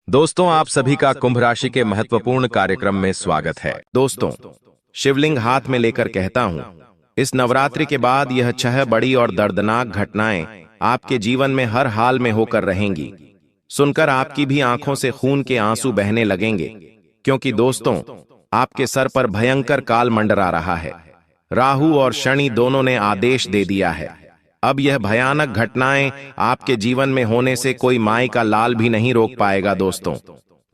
दोस्तों, आप सभी का कुंभ राशि के महत्वपूर्ण कार्यक्रम में स्वागत है। दोस्तों, शिवलिंग हाथ में लेकर कहता हूं, इस नवरात्रि के बाद यह 6 बड़ी और दर्दनाक घटनाएं आपके जीवन में हर हाल में होकर रहेंगी। सुनकर आपकी भी आंखों से खून के आंसू बहने लगेंगे, क्योंकि दोस्तों, आपके सर पर भयंकर काल मंडरा रहा है। राहु और शनि दोनों ने आदेश दे दिया है। अब यह भयानक घटनाएं आपके जीवन में होने से कोई माई का लाल भी नहीं रोक पाएगा। दोस्तों,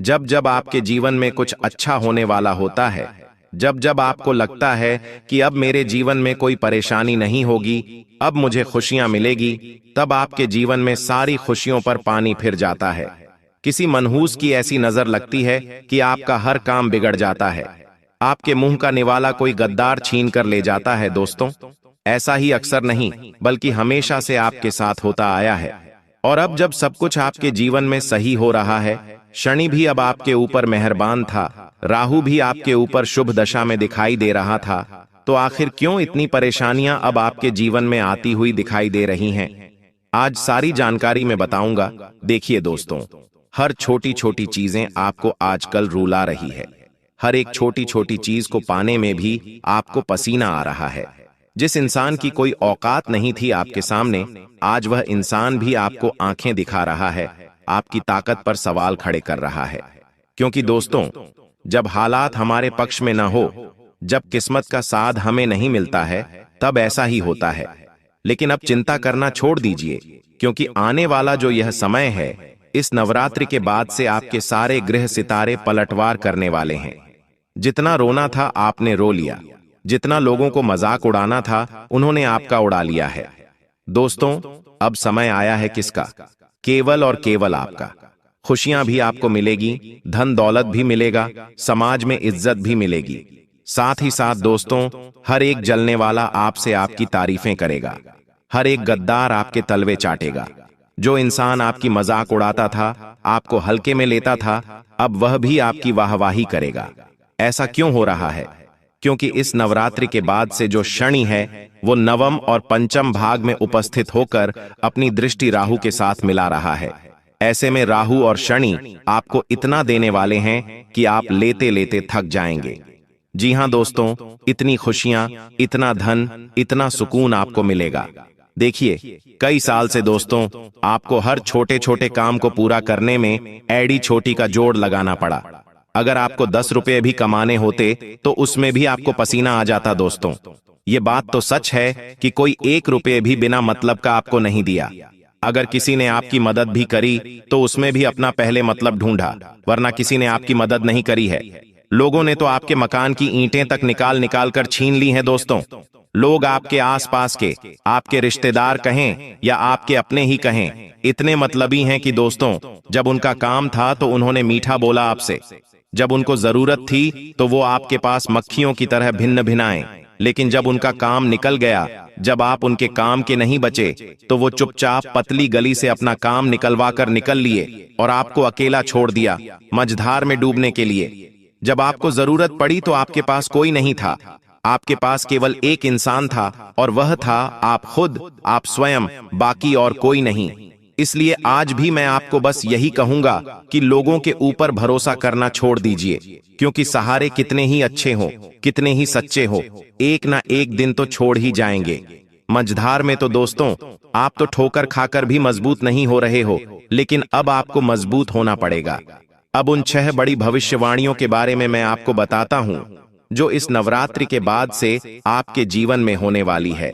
जब जब आपके जीवन में कुछ अच्छा होने वाला होता है, जब जब आपको लगता है कि अब मेरे जीवन में कोई परेशानी नहीं होगी, अब मुझे खुशियां मिलेगी, तब आपके जीवन में सारी खुशियों पर पानी फिर जाता है। किसी मनहूस की ऐसी नजर लगती है कि आपका हर काम बिगड़ जाता है। आपके मुंह का निवाला कोई गद्दार छीन कर ले जाता है। दोस्तों, ऐसा ही अक्सर नहीं बल्कि हमेशा से आपके साथ होता आया है। और अब जब सब कुछ आपके जीवन में सही हो रहा है, शनि भी अब आपके ऊपर मेहरबान था, राहु भी आपके ऊपर शुभ दशा में दिखाई दे रहा था, तो आखिर क्यों इतनी परेशानियां अब आपके जीवन में आती हुई दिखाई दे रही हैं? आज सारी जानकारी मैं बताऊंगा। देखिए दोस्तों, हर छोटी छोटी चीजें आपको आजकल रुला रही है। हर एक छोटी छोटी चीज को पाने में भी आपको पसीना आ रहा है। जिस इंसान की कोई औकात नहीं थी आपके सामने, आज वह इंसान भी आपको आंखें दिखा रहा है, आपकी ताकत पर सवाल खड़े कर रहा है। क्योंकि दोस्तों, जब हालात हमारे पक्ष में न हो, जब किस्मत का साथ हमें नहीं मिलता है, तब ऐसा ही होता है। लेकिन अब चिंता करना छोड़ दीजिए, क्योंकि आने वाला जो यह समय है, इस नवरात्रि के बाद से आपके सारे ग्रह सितारे पलटवार करने वाले हैं। जितना रोना था आपने रो लिया, जितना लोगों को मजाक उड़ाना था उन्होंने आपका उड़ा लिया है। दोस्तों, अब समय आया है किसका? केवल और केवल आपका। खुशियां भी आपको मिलेगी, धन दौलत भी मिलेगा, समाज में इज्जत भी मिलेगी। साथ ही साथ दोस्तों, हर एक जलने वाला आपसे आपकी तारीफें करेगा, हर एक गद्दार आपके तलवे चाटेगा। जो इंसान आपकी मजाक उड़ाता था, आपको हल्के में लेता था, अब वह भी आपकी वाहवाही करेगा। ऐसा क्यों हो रहा है? क्योंकि इस नवरात्रि के बाद से जो शनि है, वो नवम और पंचम भाग में उपस्थित होकर अपनी दृष्टि राहु के साथ मिला रहा है। ऐसे में राहु और शनि आपको इतना देने वाले हैं कि आप लेते लेते थक जाएंगे। जी हां दोस्तों, इतनी खुशियां, इतना धन, इतना सुकून आपको मिलेगा। देखिए, कई साल से दोस्तों, आपको हर छोटे छोटे काम को पूरा करने में एड़ी छोटी का जोड़ लगाना पड़ा। अगर आपको 10 रुपये भी कमाने होते तो उसमें भी आपको पसीना आ जाता। दोस्तों, ये बात तो सच है कि कोई 1 रुपये भी बिना मतलब का आपको नहीं दिया। अगर किसी ने आपकी मदद भी करी तो उसमें भी अपना पहले मतलब ढूंढा, वरना किसी ने आपकी मदद नहीं करी है। लोगों ने तो आपके मकान की ईंटें तक निकाल निकाल कर छीन ली हैं। दोस्तों, लोग आपके आसपास के, आपके रिश्तेदार कहें या आपके अपने ही कहें, इतने मतलबी हैं कि दोस्तों, जब उनका काम था तो उन्होंने मीठा बोला आपसे, जब उनको जरूरत थी तो वो आपके पास मक्खियों की तरह भिन्न भिनाएं, लेकिन जब उनका काम निकल गया, जब आप उनके काम के नहीं बचे, तो वो चुपचाप पतली गली से अपना काम निकलवा कर निकल लिए और आपको अकेला छोड़ दिया, मझधार में डूबने के लिए। जब आपको जरूरत पड़ी तो आपके पास कोई नहीं था, आपके पास केवल एक इंसान था, और वह था आप खुद, आप स्वयं, बाकी और कोई नहीं। इसलिए आज भी मैं आपको बस यही कहूंगा कि लोगों के ऊपर भरोसा करना छोड़ दीजिए, क्योंकि सहारे कितने ही अच्छे हो, कितने ही सच्चे हो, एक ना एक दिन तो छोड़ ही जाएंगे। मझधार में तो दोस्तों, आप तो ठोकर खाकर भी मजबूत नहीं हो रहे हो, लेकिन अब आपको मजबूत होना पड़ेगा। अब उन 6 बड़ी भविष्यवाणियों के बारे में मैं आपको बताता हूं, जो इस नवरात्रि के बाद से आपके जीवन में होने वाली है।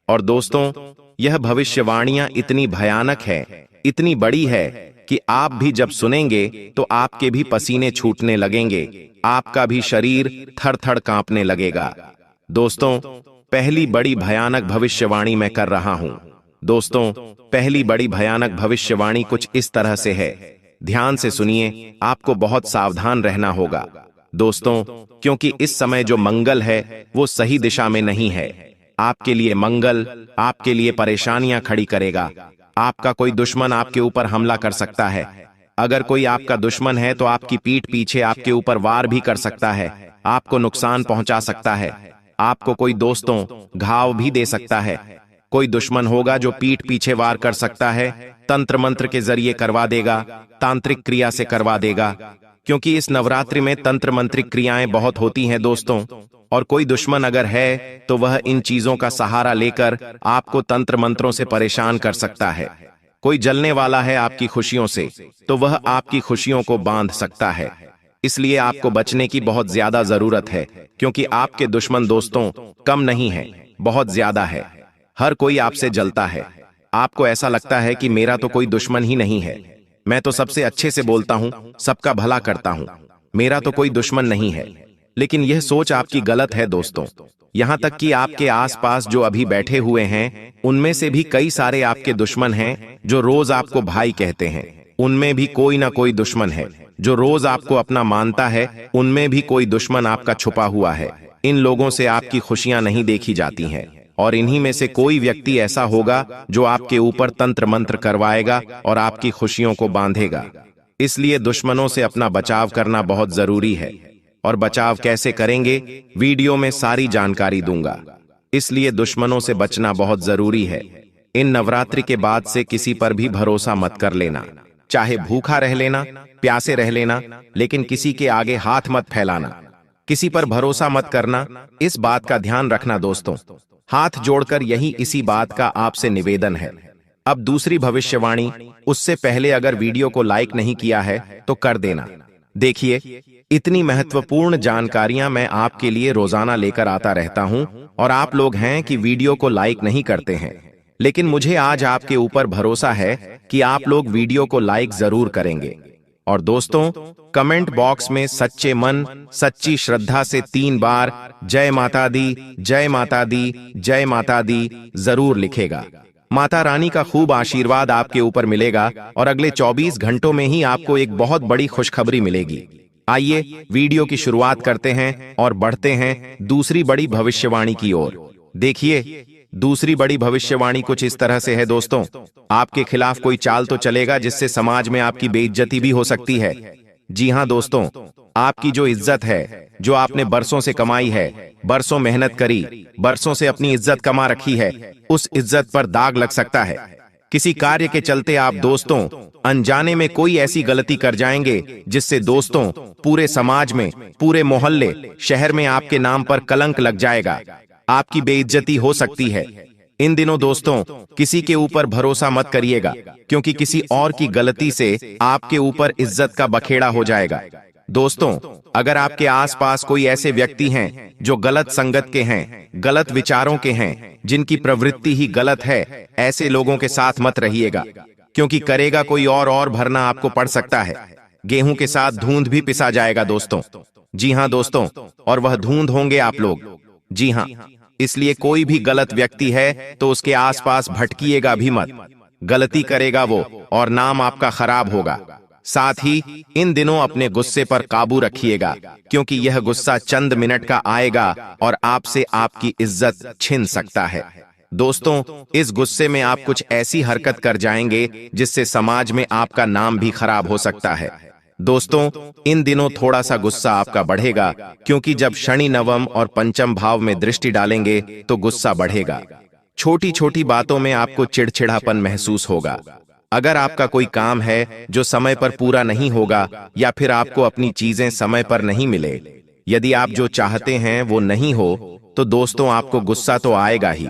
और दोस्तों, यह भविष्यवाणियां इतनी भयानक है, इतनी बड़ी है कि आप भी जब सुनेंगे तो आपके भी पसीने छूटने लगेंगे, आपका भी शरीर थर थर कांपने लगेगा। दोस्तों, पहली बड़ी भयानक भविष्यवाणी मैं कर रहा हूं। दोस्तों, पहली बड़ी भयानक भविष्यवाणी कुछ इस तरह से है। ध्यान से सुनिए, आपको बहुत सावधान रहना होगा दोस्तों, क्योंकि इस समय जो मंगल है वो सही दिशा में नहीं है। आपके लिए मंगल आपके लिए परेशानियां खड़ी करेगा। आपका कोई दुश्मन आपके ऊपर हमला कर सकता है। अगर कोई आपका दुश्मन है तो आपकी पीठ पीछे आपके ऊपर वार भी कर सकता है, आपको नुकसान पहुंचा सकता है, आपको कोई दोस्तों घाव भी दे सकता है। कोई दुश्मन होगा जो पीठ पीछे वार कर सकता है, तंत्र मंत्र के जरिए करवा देगा, तांत्रिक क्रिया से करवा देगा, क्योंकि इस नवरात्रि में तंत्र मंत्रिक क्रियाएं बहुत होती हैं दोस्तों। और कोई दुश्मन अगर है तो वह इन चीजों का सहारा लेकर आपको तंत्र मंत्रों से परेशान कर सकता है। कोई जलने वाला है आपकी खुशियों से तो वह आपकी खुशियों को बांध सकता है। इसलिए आपको बचने की बहुत ज्यादा जरूरत है, क्योंकि आपके दुश्मन दोस्तों कम नहीं है, बहुत ज्यादा है। हर कोई आपसे जलता है। आपको ऐसा लगता है कि मेरा तो कोई दुश्मन ही नहीं है, मैं तो सबसे अच्छे से बोलता हूं, सबका भला करता हूं, मेरा तो कोई दुश्मन नहीं है। लेकिन यह सोच आपकी गलत है दोस्तों। यहां तक कि आपके आसपास जो अभी बैठे हुए हैं उनमें से भी कई सारे आपके दुश्मन हैं जो रोज आपको भाई कहते हैं। उनमें भी कोई ना कोई दुश्मन है जो रोज आपको अपना मानता है, उनमें भी कोई दुश्मन आपका छुपा हुआ है। इन लोगों से आपकी खुशियां नहीं देखी जाती हैं, और इन्हीं में से कोई व्यक्ति ऐसा होगा जो आपके ऊपर तंत्र मंत्र करवाएगा और आपकी खुशियों को बांधेगा। इसलिए दुश्मनों से अपना बचाव करना बहुत जरूरी है। और बचाव कैसे करेंगे, वीडियो में सारी जानकारी दूंगा। इसलिए दुश्मनों से बचना बहुत जरूरी है। इन नवरात्रि के बाद से किसी पर भी भरोसा मत कर लेना, चाहे भूखा रह लेना, प्यासे रह लेना, लेकिन किसी के आगे हाथ मत फैलाना। किसी पर भरोसा मत करना, इस बात का ध्यान रखना दोस्तों। हाथ जोड़कर यही इसी बात का आपसे निवेदन है। अब दूसरी भविष्यवाणी, उससे पहले अगर वीडियो को लाइक नहीं किया है तो कर देना। देखिए, इतनी महत्वपूर्ण जानकारियां मैं आपके लिए रोजाना लेकर आता रहता हूं, और आप लोग हैं कि वीडियो को लाइक नहीं करते हैं। लेकिन मुझे आज आपके ऊपर भरोसा है कि आप लोग वीडियो को लाइक जरूर करेंगे। और दोस्तों, कमेंट बॉक्स में सच्चे मन, सच्ची श्रद्धा से 3 बार जय माता दी, जय माता दी, जय माता दी जरूर लिखेगा। माता रानी का खूब आशीर्वाद आपके ऊपर मिलेगा, और अगले 24 घंटों में ही आपको एक बहुत बड़ी खुशखबरी मिलेगी। आइए वीडियो की शुरुआत करते हैं और बढ़ते हैं दूसरी बड़ी भविष्यवाणी की ओर। देखिए, दूसरी बड़ी भविष्यवाणी कुछ इस तरह से है दोस्तों। आपके खिलाफ कोई चाल तो चलेगा जिससे समाज में आपकी बेइज्जती भी हो सकती है। जी हां दोस्तों, आपकी जो इज्जत है, जो आपने बरसों से कमाई है, बरसों मेहनत करी, बरसों से अपनी इज्जत कमा रखी है, उस इज्जत पर दाग लग सकता है। किसी कार्य के चलते आप दोस्तों अनजाने में कोई ऐसी गलती कर जाएंगे जिससे दोस्तों पूरे समाज में, पूरे मोहल्ले, शहर में आपके नाम पर कलंक लग जाएगा। आपकी बेइज्जती हो सकती है। इन दिनों दोस्तों किसी के ऊपर भरोसा मत करिएगा, क्योंकि किसी और की गलती से आपके ऊपर इज्जत का बखेड़ा हो जाएगा। दोस्तों, अगर आपके आसपास कोई ऐसे व्यक्ति हैं जो गलत संगत के हैं, गलत विचारों के हैं, जिनकी प्रवृत्ति ही गलत है, ऐसे लोगों के साथ मत रहिएगा, क्योंकि करेगा कोई और भरना आपको पड़ सकता है। गेहूं के साथ धुंध भी पिसा जाएगा दोस्तों। जी हां दोस्तों, और वह धुंध होंगे आप लोग। जी हां, इसलिए कोई भी गलत व्यक्ति है तो उसके आसपास भटकिएगा भी मत। गलती करेगा वो और नाम आपका खराब होगा। साथ ही इन दिनों अपने गुस्से पर काबू रखिएगा, क्योंकि यह गुस्सा चंद मिनट का आएगा और आपसे आपकी इज्जत छिन सकता है। दोस्तों, इस गुस्से में आप कुछ ऐसी हरकत कर जाएंगे जिससे समाज में आपका नाम भी खराब हो सकता है। दोस्तों, इन दिनों थोड़ा सा गुस्सा आपका बढ़ेगा, क्योंकि जब शनि नवम और पंचम भाव में दृष्टि डालेंगे तो गुस्सा बढ़ेगा। छोटी छोटी बातों में आपको चिड़चिड़ापन महसूस होगा। अगर आपका कोई काम है जो समय पर पूरा नहीं होगा, या फिर आपको अपनी चीजें समय पर नहीं मिले, यदि आप जो चाहते हैं वो नहीं हो, तो दोस्तों आपको गुस्सा तो आएगा ही,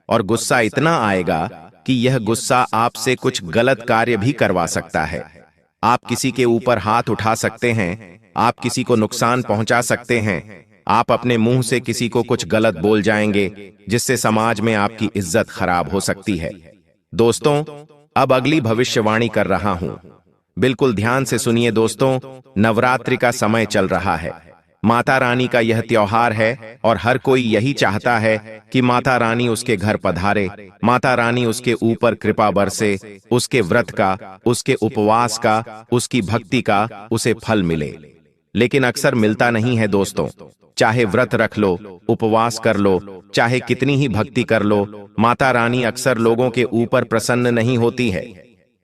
और गुस्सा इतना आएगा कि यह गुस्सा आपसे कुछ गलत कार्य भी करवा सकता है। आप किसी के ऊपर हाथ उठा सकते हैं, आप किसी को नुकसान पहुंचा सकते हैं, आप अपने मुंह से किसी को कुछ गलत बोल जाएंगे, जिससे समाज में आपकी इज्जत खराब हो सकती है। दोस्तों, अब अगली भविष्यवाणी कर रहा हूं, बिल्कुल ध्यान से सुनिए दोस्तों। नवरात्रि का समय चल रहा है, माता रानी का यह त्योहार है, और हर कोई यही चाहता है कि माता रानी उसके घर पधारे, माता रानी उसके ऊपर कृपा बरसे, उसके व्रत का, उसके उपवास का, उसकी भक्ति का उसे फल मिले। लेकिन अक्सर मिलता नहीं है दोस्तों। चाहे व्रत रख लो, उपवास कर लो, चाहे कितनी ही भक्ति कर लो, माता रानी अक्सर लोगों के ऊपर प्रसन्न नहीं होती है।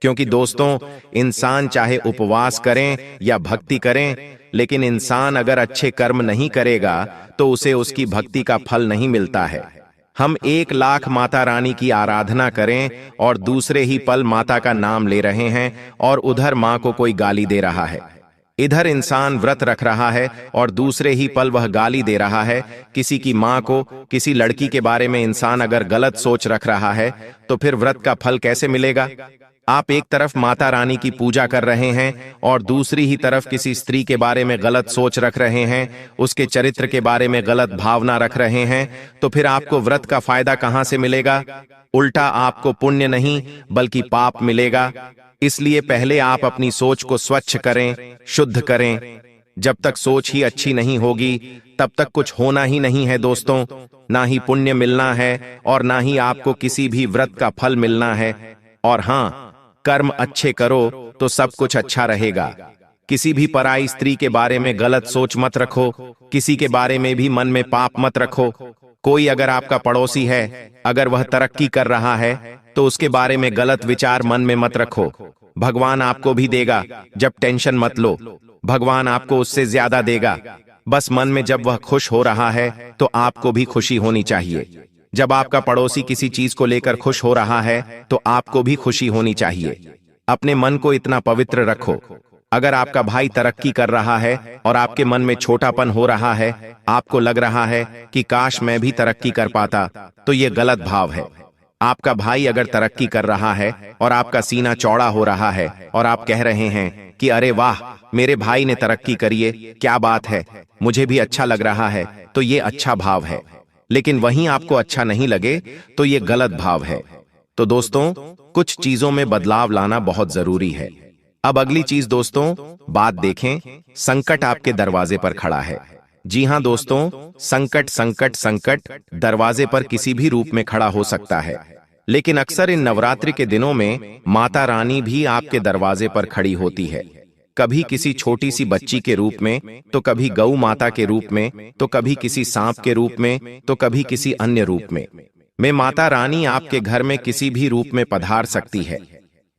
क्योंकि दोस्तों, इंसान चाहे उपवास करें या भक्ति करें, लेकिन इंसान अगर अच्छे कर्म नहीं करेगा तो उसे उसकी भक्ति का फल नहीं मिलता है। हम 1 लाख माता रानी की आराधना करें और दूसरे ही पल माता का नाम ले रहे हैं और उधर माँ को कोई गाली दे रहा है। इधर इंसान व्रत रख रहा है और दूसरे ही पल वह गाली दे रहा है किसी की माँ को। किसी लड़की के बारे में इंसान अगर गलत सोच रख रहा है तो फिर व्रत का फल कैसे मिलेगा? आप एक तरफ माता रानी की पूजा कर रहे हैं और दूसरी ही तरफ किसी स्त्री के बारे में गलत सोच रख रहे हैं, उसके चरित्र के बारे में गलत भावना रख रहे हैं, तो फिर आपको व्रत का फायदा कहां से मिलेगा? उल्टा आपको पुण्य नहीं बल्कि पाप मिलेगा। इसलिए पहले आप अपनी सोच को स्वच्छ करें, शुद्ध करें। जब तक सोच ही अच्छी नहीं होगी तब तक कुछ होना ही नहीं है दोस्तों। ना ही पुण्य मिलना है और ना ही आपको किसी भी व्रत का फल मिलना है। और हां, कर्म अच्छे करो तो सब कुछ अच्छा रहेगा। किसी भी पराई स्त्री के बारे में गलत सोच मत रखो, किसी के बारे में भी मन में पाप मत रखो। कोई अगर आपका पड़ोसी है, अगर वह तरक्की कर रहा है तो उसके बारे में गलत विचार मन में मत रखो। भगवान आपको भी देगा, जब टेंशन मत लो, भगवान आपको उससे ज्यादा देगा। बस मन में जब वह खुश हो रहा है तो आपको भी खुशी होनी चाहिए। जब आपका पड़ोसी किसी चीज को लेकर खुश हो रहा है तो आपको भी खुशी होनी चाहिए। अपने मन को इतना पवित्र रखो। अगर आपका भाई तरक्की कर रहा है और आपके मन में छोटापन हो रहा है, आपको लग रहा है कि काश मैं भी तरक्की कर पाता, तो ये गलत भाव है। आपका भाई अगर तरक्की कर रहा है और आपका सीना चौड़ा हो रहा है और आप कह रहे हैं कि अरे वाह, मेरे भाई ने तरक्की करी है, क्या बात है, मुझे भी अच्छा लग रहा है, तो ये अच्छा भाव है। लेकिन वहीं आपको अच्छा नहीं लगे तो ये गलत भाव है। तो दोस्तों, कुछ चीजों में बदलाव लाना बहुत जरूरी है। अब अगली चीज दोस्तों, बात देखें, संकट आपके दरवाजे पर खड़ा है। जी हां दोस्तों, संकट संकट संकट दरवाजे पर किसी भी रूप में खड़ा हो सकता है। लेकिन अक्सर इन नवरात्रि के दिनों में माता रानी भी आपके दरवाजे पर खड़ी होती है। कभी किसी छोटी सी बच्ची के रूप में, तो कभी गौ माता के रूप में, तो कभी किसी सांप के रूप में, तो कभी किसी अन्य रूप में माता रानी आपके घर में किसी भी रूप में पधार सकती है।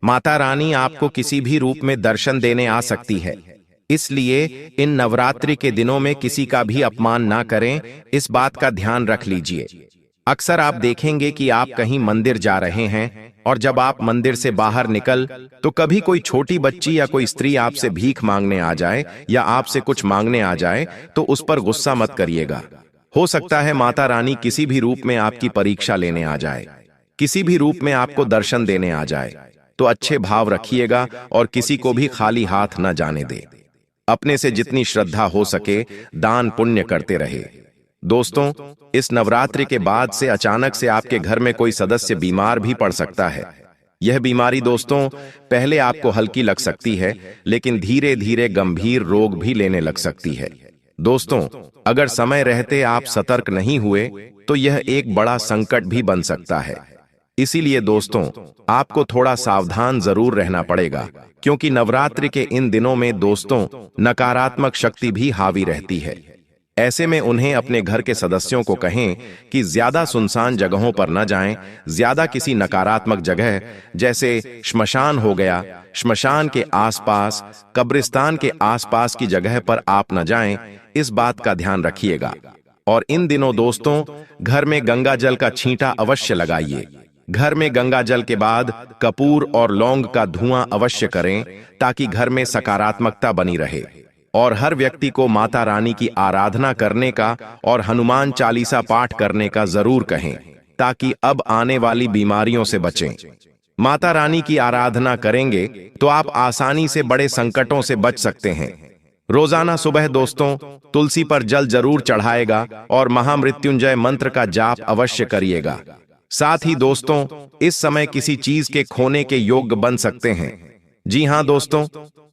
माता रानी आपको किसी भी रूप में दर्शन देने आ सकती है। इसलिए इन नवरात्रि के दिनों में किसी का भी अपमान ना करें, इस बात का ध्यान रख लीजिए। अक्सर आप देखेंगे कि आप कहीं मंदिर जा रहे हैं और जब आप मंदिर से बाहर निकल तो कभी कोई छोटी बच्ची या कोई स्त्री आपसे भीख मांगने आ जाए या आपसे कुछ मांगने आ जाए तो उस पर गुस्सा मत करिएगा। हो सकता है माता रानी किसी भी रूप में आपकी परीक्षा लेने आ जाए, किसी भी रूप में आपको दर्शन देने आ जाए। तो अच्छे भाव रखिएगा और किसी को भी खाली हाथ न जाने दे। अपने से जितनी श्रद्धा हो सके दान पुण्य करते रहे। दोस्तों, इस नवरात्रि के बाद से अचानक से आपके घर में कोई सदस्य बीमार भी पड़ सकता है। यह बीमारी दोस्तों पहले आपको हल्की लग सकती है, लेकिन धीरे धीरे गंभीर रोग भी लेने लग सकती है। दोस्तों, अगर समय रहते आप सतर्क नहीं हुए तो यह एक बड़ा संकट भी बन सकता है। इसीलिए दोस्तों, आपको थोड़ा सावधान जरूर रहना पड़ेगा, क्योंकि नवरात्रि के इन दिनों में दोस्तों नकारात्मक शक्ति भी हावी रहती है। ऐसे में उन्हें अपने घर के सदस्यों को कहें कि ज्यादा सुनसान जगहों पर न जाएं, ज्यादा किसी नकारात्मक जगह जैसे श्मशान हो गया, श्मशान के आसपास, कब्रिस्तान के आसपास की जगह पर आप न जाएं, इस बात का ध्यान रखिएगा। और इन दिनों दोस्तों घर में गंगा जल का छींटा अवश्य लगाइए। घर में गंगा जल के बाद कपूर और लौंग का धुआं अवश्य करें, ताकि घर में सकारात्मकता बनी रहे। और हर व्यक्ति को माता रानी की आराधना करने का और हनुमान चालीसा पाठ करने का जरूर कहें, ताकि अब आने वाली बीमारियों से बचें। माता रानी की आराधना करेंगे तो आप आसानी से बड़े संकटों से बच सकते हैं। रोजाना सुबह दोस्तों तुलसी पर जल जरूर चढ़ाएगा और महामृत्युंजय मंत्र का जाप अवश्य करिएगा। साथ ही दोस्तों इस समय किसी चीज के खोने के योग्य बन सकते हैं। जी हां दोस्तों,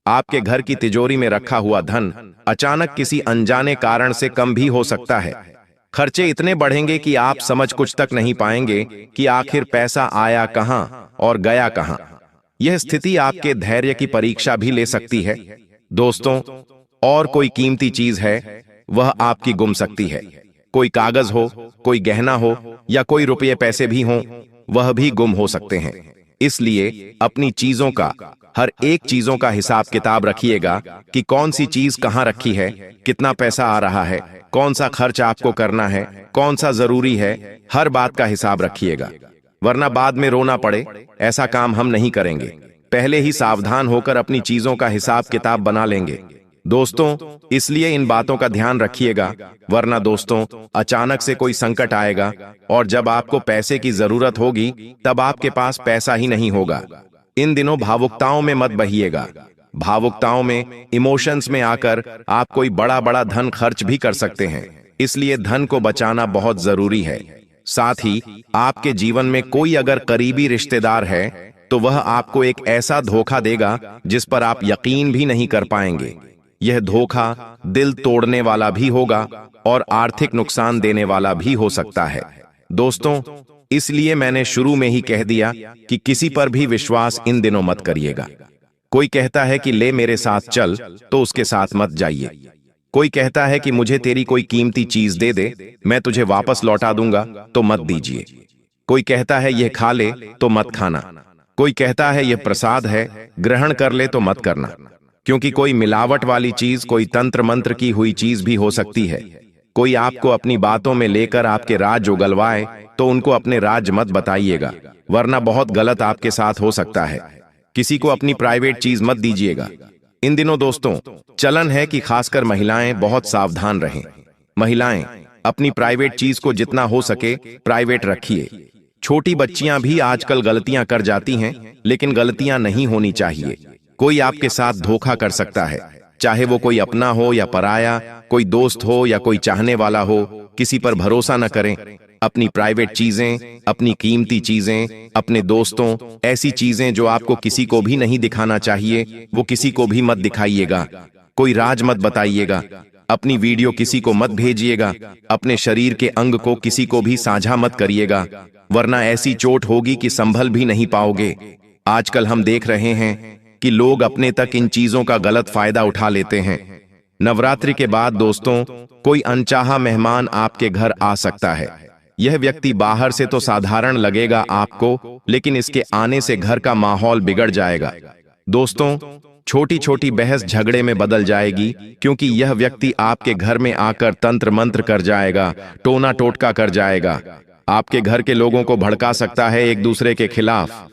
आपके घर की तिजोरी में रखा हुआ धन अचानक किसी अनजाने कारण से कम भी हो सकता है। खर्चे इतने बढ़ेंगे कि आप समझ कुछ तक नहीं पाएंगे कि आखिर पैसा आया कहां और गया कहां। यह स्थिति आपके धैर्य की परीक्षा भी ले सकती है। दोस्तों, और कोई कीमती चीज है वह आपकी गुम सकती है। कोई कागज हो, कोई गहना हो या कोई रुपये पैसे भी हों, वह भी गुम हो सकते हैं। इसलिए अपनी चीजों का हर एक चीजों का हिसाब किताब रखिएगा कि कौन सी चीज कहाँ रखी है, कितना पैसा आ रहा है, कौन सा खर्च आपको करना है, कौन सा जरूरी है। हर बात का हिसाब रखिएगा, वरना बाद में रोना पड़े। ऐसा काम हम नहीं करेंगे। पहले ही सावधान होकर अपनी चीजों का हिसाब किताब बना लेंगे दोस्तों। इसलिए इन बातों का ध्यान रखिएगा, वरना दोस्तों अचानक से कोई संकट आएगा और जब आपको पैसे की जरूरत होगी तब आपके पास पैसा ही नहीं होगा। इन दिनों भावुकताओं में मत बहिएगा। भावुकताओं में, इमोशंस में आकर आप कोई बड़ा बड़ा धन खर्च भी कर सकते हैं। इसलिए धन को बचाना बहुत जरूरी है। साथ ही आपके जीवन में कोई अगर करीबी रिश्तेदार है तो वह आपको एक ऐसा धोखा देगा जिस पर आप यकीन भी नहीं कर पाएंगे। यह धोखा दिल तोड़ने वाला भी होगा और आर्थिक नुकसान देने वाला भी हो सकता है दोस्तों। इसलिए मैंने शुरू में ही कह दिया कि किसी पर भी विश्वास इन दिनों मत करिएगा। कोई कहता है कि ले मेरे साथ चल, तो उसके साथ मत जाइए। कोई कहता है कि मुझे तेरी कोई कीमती चीज दे दे, मैं तुझे वापस लौटा दूंगा, तो मत दीजिए। कोई कहता है यह खा ले, तो मत खाना। कोई कहता है यह प्रसाद है, ग्रहण कर ले, तो मत करना। क्योंकि कोई मिलावट वाली चीज, कोई तंत्र मंत्र की हुई चीज भी हो सकती है। कोई आपको अपनी बातों में लेकर आपके राज उगलवाए तो उनको अपने राज मत बताइएगा, वरना बहुत गलत आपके साथ हो सकता है। किसी को अपनी प्राइवेट चीज मत दीजिएगा। इन दिनों दोस्तों चलन है कि खासकर महिलाएं बहुत सावधान रहें। महिलाएं अपनी प्राइवेट चीज को जितना हो सके प्राइवेट रखिए। छोटी बच्चियां भी आजकल गलतियां कर जाती हैं, लेकिन गलतियां नहीं होनी चाहिए। कोई आपके साथ धोखा कर सकता है, चाहे वो कोई अपना हो या पराया, कोई दोस्त हो या कोई चाहने वाला हो। किसी पर भरोसा न करें। अपनी प्राइवेट चीजें, अपनी कीमती चीजें, अपने दोस्तों, ऐसी चीजें जो आपको किसी को भी नहीं दिखाना चाहिए, वो किसी को भी मत दिखाइएगा। कोई राज मत बताइएगा। अपनी वीडियो किसी को मत भेजिएगा। अपने शरीर के अंग को किसी को भी साझा मत करिएगा, वरना ऐसी चोट होगी कि संभल भी नहीं पाओगे। आजकल हम देख रहे हैं कि लोग अपने तक इन चीजों का गलत फायदा उठा लेते हैं। नवरात्रि के बाद दोस्तों कोई अनचाहा मेहमान आपके घर आ सकता है। यह व्यक्ति बाहर से तो साधारण लगेगा आपको, लेकिन इसके आने से घर का माहौल बिगड़ जाएगा दोस्तों। छोटी छोटी बहस झगड़े में बदल जाएगी, क्योंकि यह व्यक्ति आपके घर में आकर तंत्र मंत्र कर जाएगा, टोना टोटका कर जाएगा। आपके घर के लोगों को भड़का सकता है एक दूसरे के खिलाफ।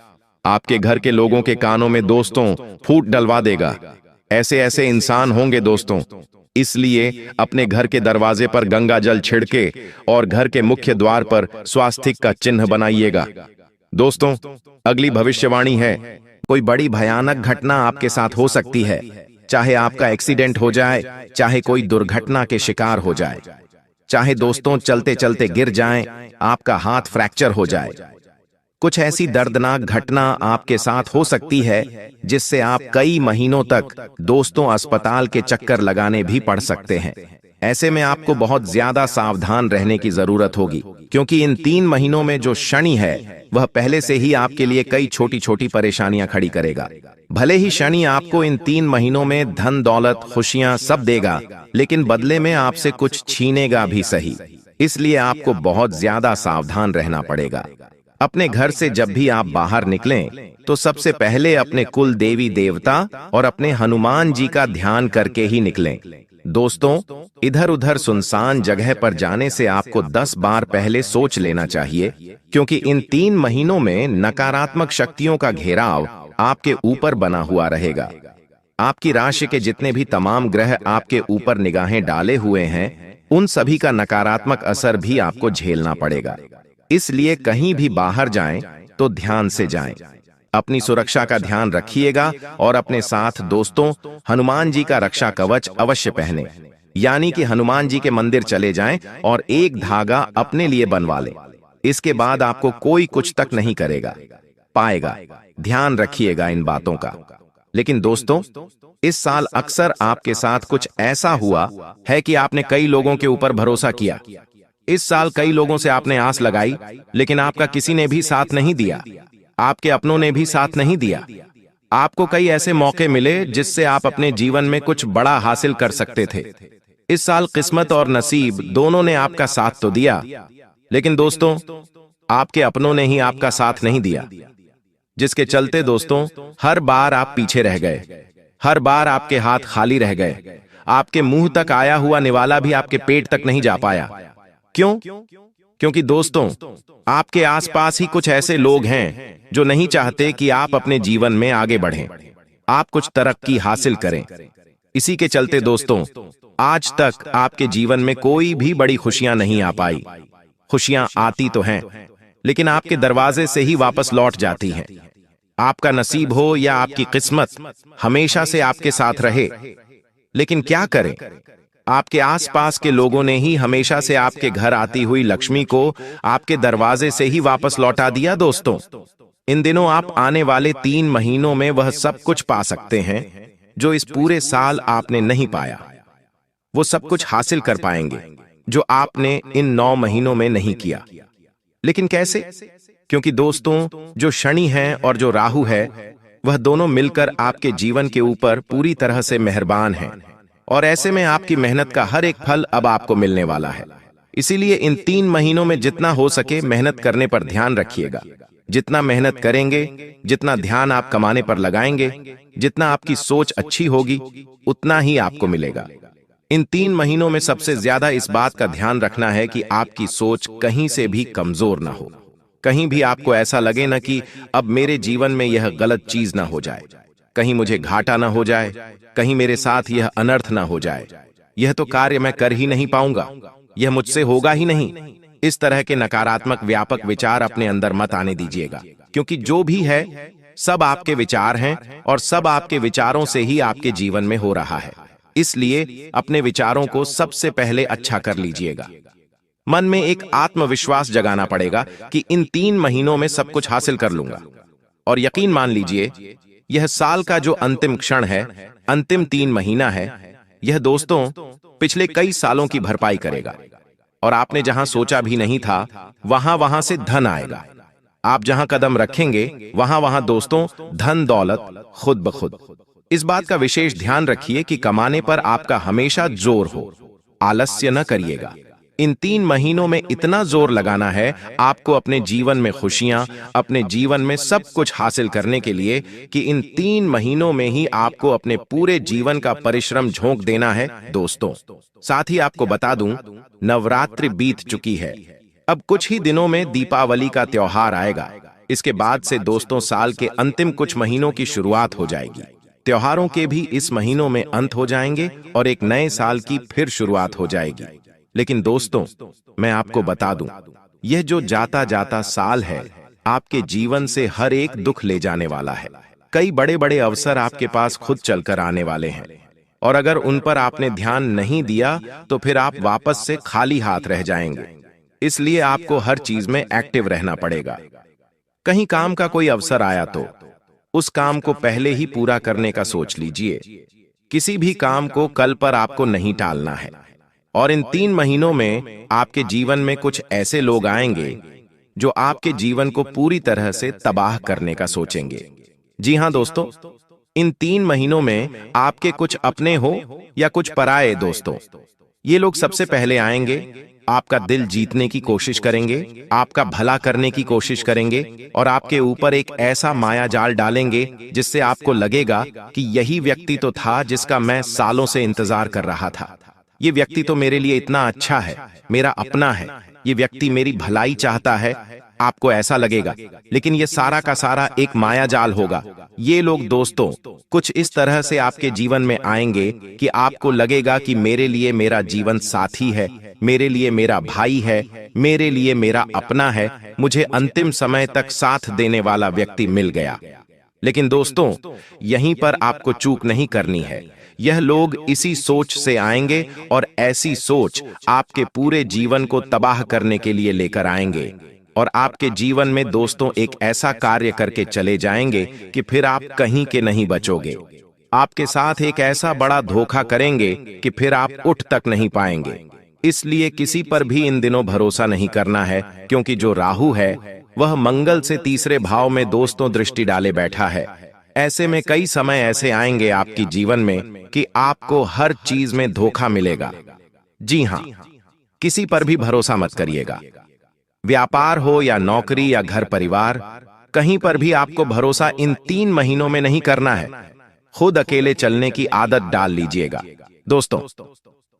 आपके घर के लोगों के कानों में दोस्तों फूट डलवा देगा। ऐसे ऐसे इंसान होंगे दोस्तों। इसलिए अपने घर के दरवाजे पर गंगा जल छिड़के और घर के मुख्य द्वार पर स्वास्तिक का चिन्ह बनाइएगा दोस्तों। अगली भविष्यवाणी है, कोई बड़ी भयानक घटना आपके साथ हो सकती है। चाहे आपका एक्सीडेंट हो जाए, चाहे कोई दुर्घटना के शिकार हो जाए, चाहे दोस्तों चलते चलते गिर जाएं, आपका हाथ फ्रैक्चर हो जाए। कुछ ऐसी दर्दनाक घटना आपके साथ हो सकती है जिससे आप कई महीनों तक दोस्तों अस्पताल के चक्कर लगाने भी पड़ सकते हैं। ऐसे में आपको बहुत ज्यादा सावधान रहने की जरूरत होगी, क्योंकि इन 3 महीनों में जो शनि है वह पहले से ही आपके लिए कई छोटी छोटी परेशानियां खड़ी करेगा। भले ही शनि आपको इन 3 महीनों में धन दौलत खुशियां सब देगा, लेकिन बदले में आपसे कुछ छीनेगा भी सही। इसलिए आपको बहुत ज्यादा सावधान रहना पड़ेगा। अपने घर से जब भी आप बाहर निकलें तो सबसे पहले अपने कुल देवी देवता और अपने हनुमान जी का ध्यान करके ही निकलें दोस्तों। इधर उधर सुनसान जगह पर जाने से आपको 10 बार पहले सोच लेना चाहिए, क्योंकि इन 3 महीनों में नकारात्मक शक्तियों का घेराव आपके ऊपर बना हुआ रहेगा। आपकी राशि के जितने भी तमाम ग्रह आपके ऊपर निगाहें डाले हुए हैं, उन सभी का नकारात्मक असर भी आपको झेलना पड़ेगा। इसलिए कहीं भी बाहर जाएं तो ध्यान से जाएं। अपनी सुरक्षा का ध्यान रखिएगा और अपने साथ दोस्तों हनुमान जी का रक्षा कवच अवश्य पहने, यानी कि हनुमान जी के मंदिर चले जाएं और एक धागा अपने लिए बनवा लें। इसके बाद आपको कोई कुछ तक नहीं करेगा पाएगा। ध्यान रखिएगा इन बातों का। लेकिन दोस्तों इस साल अक्सर आपके साथ कुछ ऐसा हुआ है कि आपने कई लोगों के ऊपर भरोसा किया। इस साल कई लोगों से आपने आस लगाई, लेकिन आपका किसी ने भी साथ नहीं दिया। आपके अपनों ने भी साथ नहीं दिया। आपको कई ऐसे मौके मिले जिससे आप अपने जीवन में कुछ बड़ा हासिल कर सकते थे। इस साल किस्मत और नसीब दोनों ने आपका साथ तो दिया, लेकिन दोस्तों आपके अपनों ने ही आपका साथ नहीं दिया। जिसके चलते दोस्तों हर बार आप पीछे रह गए, हर बार आपके हाथ खाली रह गए, आपके मुंह तक आया हुआ निवाला भी आपके पेट तक नहीं जा पाया। क्यों? क्योंकि दोस्तों आपके आसपास ही कुछ ऐसे लोग हैं जो नहीं चाहते कि आप अपने जीवन में आगे बढ़ें, आप कुछ तरक्की हासिल करें। इसी के चलते दोस्तों आज तक आपके जीवन में कोई भी बड़ी खुशियां नहीं आ पाई। खुशियां आती तो हैं, लेकिन आपके दरवाजे से ही वापस लौट जाती हैं। आपका नसीब हो या आपकी किस्मत हमेशा से आपके साथ रहे, लेकिन क्या करें, आपके आसपास के लोगों ने ही हमेशा से आपके घर आती हुई लक्ष्मी को आपके दरवाजे से ही वापस लौटा दिया। दोस्तों इन दिनों आप आने वाले 3 महीनों में वह सब कुछ पा सकते हैं जो इस पूरे साल आपने नहीं पाया। वो सब कुछ हासिल कर पाएंगे जो आपने इन 9 महीनों में नहीं किया। लेकिन कैसे? क्योंकि दोस्तों जो शनि है और जो राहु है वह दोनों मिलकर आपके जीवन के ऊपर पूरी तरह से मेहरबान हैं, और ऐसे में आपकी मेहनत का हर एक फल अब आपको मिलने वाला है। इसीलिए इन 3 महीनों में जितना हो सके मेहनत करने पर ध्यान रखिएगा। जितना मेहनत करेंगे, जितना ध्यान आप कमाने पर लगाएंगे, जितना आपकी सोच अच्छी होगी, उतना ही आपको मिलेगा। इन 3 महीनों में सबसे ज्यादा इस बात का ध्यान रखना है कि आपकी सोच कहीं से भी कमजोर ना हो। कहीं भी आपको ऐसा लगे ना कि अब मेरे जीवन में यह गलत चीज ना हो जाए, कहीं मुझे घाटा ना हो जाए, कहीं मेरे साथ यह अनर्थ ना हो जाए, यह तो कार्य मैं कर ही नहीं पाऊंगा, यह मुझसे होगा ही नहीं। इस तरह के नकारात्मक व्यापक विचार अपने अंदर मत आने दीजिएगा, क्योंकि जो भी है सब आपके विचार हैं और सब आपके विचारों से ही आपके जीवन में हो रहा है। इसलिए अपने विचारों को सबसे पहले अच्छा कर लीजिएगा। मन में एक आत्मविश्वास जगाना पड़ेगा कि इन 3 महीनों में सब कुछ हासिल कर लूंगा। और यकीन मान लीजिए यह साल का जो अंतिम क्षण है, अंतिम 3 महीना है, यह दोस्तों पिछले कई सालों की भरपाई करेगा। और आपने जहां सोचा भी नहीं था वहां से धन आएगा। आप जहां कदम रखेंगे वहां दोस्तों धन दौलत खुद ब खुद। इस बात का विशेष ध्यान रखिए कि कमाने पर आपका हमेशा जोर हो, आलस्य न करिएगा। इन 3 महीनों में इतना जोर लगाना है आपको अपने जीवन में खुशियां, अपने जीवन में सब कुछ हासिल करने के लिए कि इन 3 महीनों में ही आपको अपने पूरे जीवन का परिश्रम झोंक देना है। दोस्तों साथ ही आपको बता दूं, नवरात्रि बीत चुकी है। अब कुछ ही दिनों में दीपावली का त्योहार आएगा। इसके बाद से दोस्तों साल के अंतिम कुछ महीनों की शुरुआत हो जाएगी। त्योहारों के भी इस महीनों में अंत हो जाएंगे और एक नए साल की फिर शुरुआत हो जाएगी। लेकिन दोस्तों मैं आपको बता दूं, यह जो जाता जाता साल है आपके जीवन से हर एक दुख ले जाने वाला है। कई बड़े बड़े अवसर आपके पास खुद चलकर आने वाले हैं, और अगर उन पर आपने ध्यान नहीं दिया तो फिर आप वापस से खाली हाथ रह जाएंगे। इसलिए आपको हर चीज में एक्टिव रहना पड़ेगा। कहीं काम का कोई अवसर आया तो उस काम को पहले ही पूरा करने का सोच लीजिए। किसी भी काम को कल पर आपको नहीं टालना है। और इन 3 महीनों में आपके जीवन में कुछ ऐसे लोग आएंगे जो आपके जीवन को पूरी तरह से तबाह करने का सोचेंगे। जी हां दोस्तों, इन 3 महीनों में आपके कुछ अपने हो या कुछ पराये दोस्तों, ये लोग सबसे पहले आएंगे, आपका दिल जीतने की कोशिश करेंगे, आपका भला करने की कोशिश करेंगे और आपके ऊपर एक ऐसा माया जाल डालेंगे जिससे आपको लगेगा कि यही व्यक्ति तो था जिसका मैं सालों से इंतजार कर रहा था। ये व्यक्ति तो मेरे लिए इतना अच्छा है, मेरा अपना है, ये व्यक्ति मेरी भलाई चाहता है। आपको ऐसा लगेगा, लेकिन ये सारा का सारा एक माया जाल होगा। ये लोग दोस्तों कुछ इस तरह से आपके जीवन में आएंगे कि आपको लगेगा कि मेरे लिए मेरा जीवन साथी है, मेरे लिए मेरा भाई है, मेरे लिए मेरा अपना है, मुझे अंतिम समय तक साथ देने वाला व्यक्ति मिल गया। लेकिन दोस्तों यहीं पर आपको चूक नहीं करनी है। यह लोग इसी सोच से आएंगे और ऐसी सोच आपके पूरे जीवन को तबाह करने के लिए लेकर आएंगे, और आपके जीवन में दोस्तों एक ऐसा कार्य करके चले जाएंगे कि फिर आप कहीं के नहीं बचोगे। आपके साथ एक ऐसा बड़ा धोखा करेंगे कि फिर आप उठ तक नहीं पाएंगे। इसलिए किसी पर भी इन दिनों भरोसा नहीं करना है, क्योंकि जो राहु है वह मंगल से तीसरे भाव में दोस्तों दृष्टि डाले बैठा है। ऐसे में कई समय ऐसे आएंगे आपकी जीवन में कि आपको हर चीज में धोखा मिलेगा। जी हां, किसी पर भी भरोसा मत करिएगा। व्यापार हो या नौकरी या घर परिवार, कहीं पर भी आपको भरोसा इन 3 महीनों में नहीं करना है। खुद अकेले चलने की आदत डाल लीजिएगा। दोस्तों,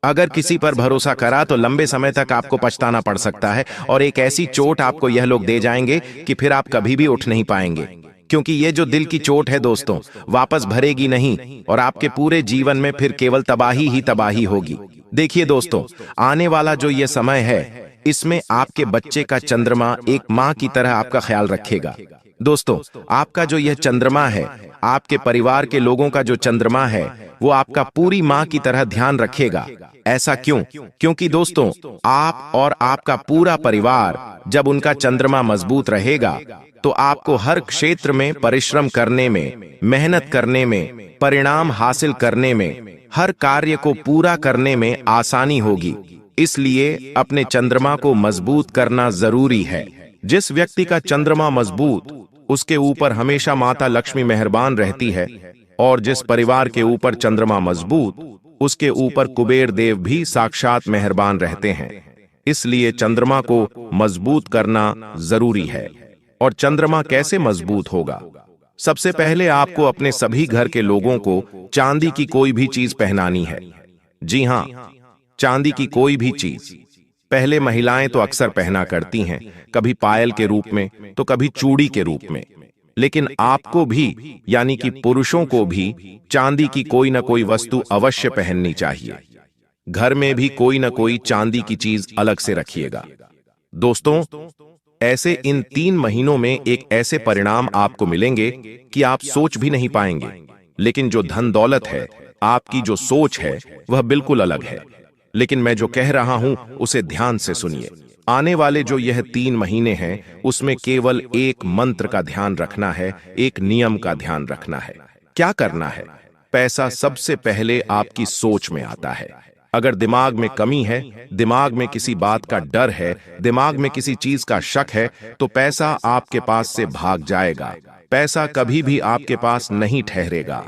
अगर किसी पर भरोसा करा तो लंबे समय तक आपको पछताना पड़ सकता है और एक ऐसी चोट आपको यह लोग दे जाएंगे कि फिर आप कभी भी उठ नहीं पाएंगे, क्योंकि ये जो दिल की चोट है दोस्तों, वापस भरेगी नहीं और आपके पूरे जीवन में फिर केवल तबाही ही तबाही होगी। देखिए दोस्तों, आने वाला जो ये समय है, इसमें आपके बच्चे का चंद्रमा एक माँ की तरह आपका ख्याल रखेगा। दोस्तों, आपका जो यह चंद्रमा है, आपके परिवार के लोगों का जो चंद्रमा है, वो आपका पूरी माँ की तरह ध्यान रखेगा। ऐसा क्यों? क्योंकि दोस्तों, आप और आपका पूरा परिवार जब उनका चंद्रमा मजबूत रहेगा तो आपको हर क्षेत्र में परिश्रम करने में, मेहनत करने में, परिणाम हासिल करने में, हर कार्य को पूरा करने में आसानी होगी। इसलिए अपने चंद्रमा को मजबूत करना जरूरी है। जिस व्यक्ति का चंद्रमा मजबूत, उसके ऊपर हमेशा माता लक्ष्मी मेहरबान रहती है, और जिस परिवार के ऊपर चंद्रमा मजबूत, उसके ऊपर कुबेर देव भी साक्षात मेहरबान रहते हैं। इसलिए चंद्रमा को मजबूत करना जरूरी है। और चंद्रमा कैसे मजबूत होगा? सबसे पहले आपको अपने सभी घर के लोगों को चांदी की कोई भी चीज पहनानी है। जी हां, चांदी की कोई भी चीज। पहले महिलाएं तो अक्सर पहना करती हैं, कभी पायल के रूप में तो कभी चूड़ी के रूप में, लेकिन आपको भी यानी कि पुरुषों को भी चांदी की कोई ना कोई वस्तु अवश्य पहननी चाहिए। घर में भी कोई ना कोई चांदी की चीज अलग से रखिएगा। दोस्तों, ऐसे इन 3 महीनों में एक ऐसे परिणाम आपको मिलेंगे कि आप सोच भी नहीं पाएंगे। लेकिन जो धन दौलत है, आपकी जो सोच है, वह बिल्कुल अलग है। लेकिन मैं जो कह रहा हूं उसे ध्यान से सुनिए। आने वाले जो यह 3 महीने हैं, उसमें केवल एक मंत्र का ध्यान रखना है, एक नियम का ध्यान रखना है। क्या करना है? पैसा सबसे पहले आपकी सोच में आता है। अगर दिमाग में कमी है, दिमाग में किसी बात का डर है, दिमाग में किसी चीज का शक है, तो पैसा आपके पास से भाग जाएगा। पैसा कभी भी आपके पास नहीं ठहरेगा।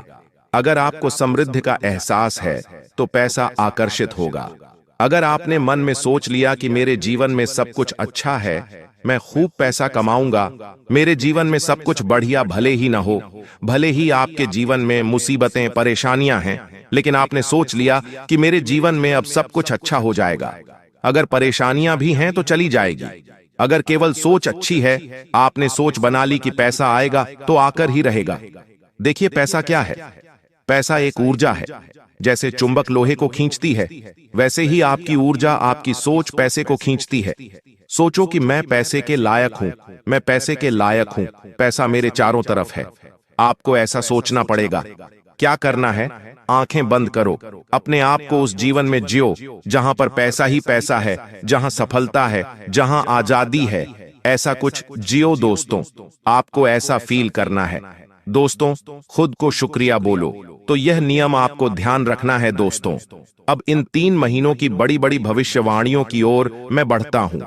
अगर आपको समृद्धि का एहसास है तो पैसा आकर्षित होगा। अगर आपने मन में सोच लिया कि मेरे जीवन में सब कुछ अच्छा है, मैं खूब पैसा कमाऊंगा, मेरे जीवन में सब कुछ बढ़िया भले ही ना हो, भले ही आपके जीवन में मुसीबतें परेशानियां हैं, लेकिन आपने सोच लिया कि मेरे जीवन में अब सब कुछ अच्छा हो जाएगा। अगर परेशानियां भी हैं तो चली जाएगी। अगर केवल सोच अच्छी है, आपने सोच बना ली कि पैसा आएगा तो आकर ही रहेगा। देखिए, पैसा क्या है? पैसा एक ऊर्जा है। जैसे चुंबक लोहे को खींचती है, वैसे ही आपकी ऊर्जा, आपकी सोच पैसे को खींचती है। सोचो कि मैं पैसे के लायक हूं, मैं पैसे के लायक हूं, पैसा मेरे चारों तरफ है। आपको ऐसा सोचना पड़ेगा। क्या करना है? आंखें बंद करो, अपने आप को उस जीवन में जियो जहां पर पैसा ही पैसा है, जहां सफलता है, जहां आजादी है। ऐसा कुछ जियो दोस्तों, आपको ऐसा फील करना है। दोस्तों, खुद को शुक्रिया बोलो। तो यह नियम आपको ध्यान रखना है दोस्तों। अब इन 3 महीनों की बड़ी बड़ी भविष्यवाणियों की ओर मैं बढ़ता हूं।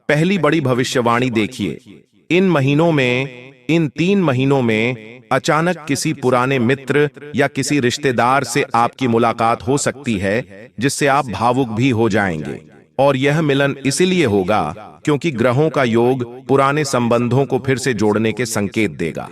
पहली बड़ी भविष्यवाणी देखिए। इन 3 महीनों में अचानक किसी पुराने मित्र या किसी रिश्तेदार से आपकी मुलाकात हो सकती है, जिससे आप भावुक भी हो जाएंगे। और यह मिलन इसलिए होगा क्योंकि ग्रहों का योग पुराने संबंधों को फिर से जोड़ने के संकेत देगा।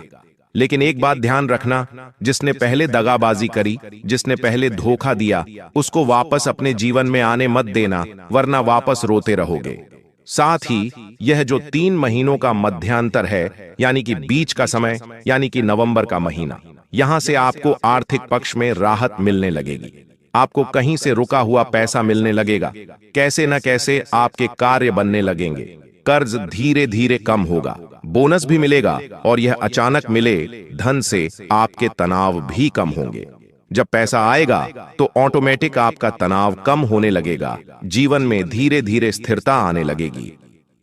लेकिन एक बात ध्यान रखना, जिसने पहले दगाबाजी करी, जिसने पहले धोखा दिया, उसको वापस अपने जीवन में आने मत देना, वरना वापस रोते रहोगे। साथ ही यह जो 3 महीनों का मध्यांतर है, यानी कि बीच का समय, यानी कि नवंबर का महीना, यहां से आपको आर्थिक पक्ष में राहत मिलने लगेगी। आपको कहीं से रुका हुआ पैसा मिलने लगेगा। कैसे न कैसे आपके कार्य बनने लगेंगे। कर्ज धीरे धीरे कम होगा, बोनस भी मिलेगा, और यह अचानक मिले धन से आपके तनाव भी कम होंगे। जब पैसा आएगा तो ऑटोमेटिक आपका तनाव कम होने लगेगा, जीवन में धीरे धीरे स्थिरता आने लगेगी।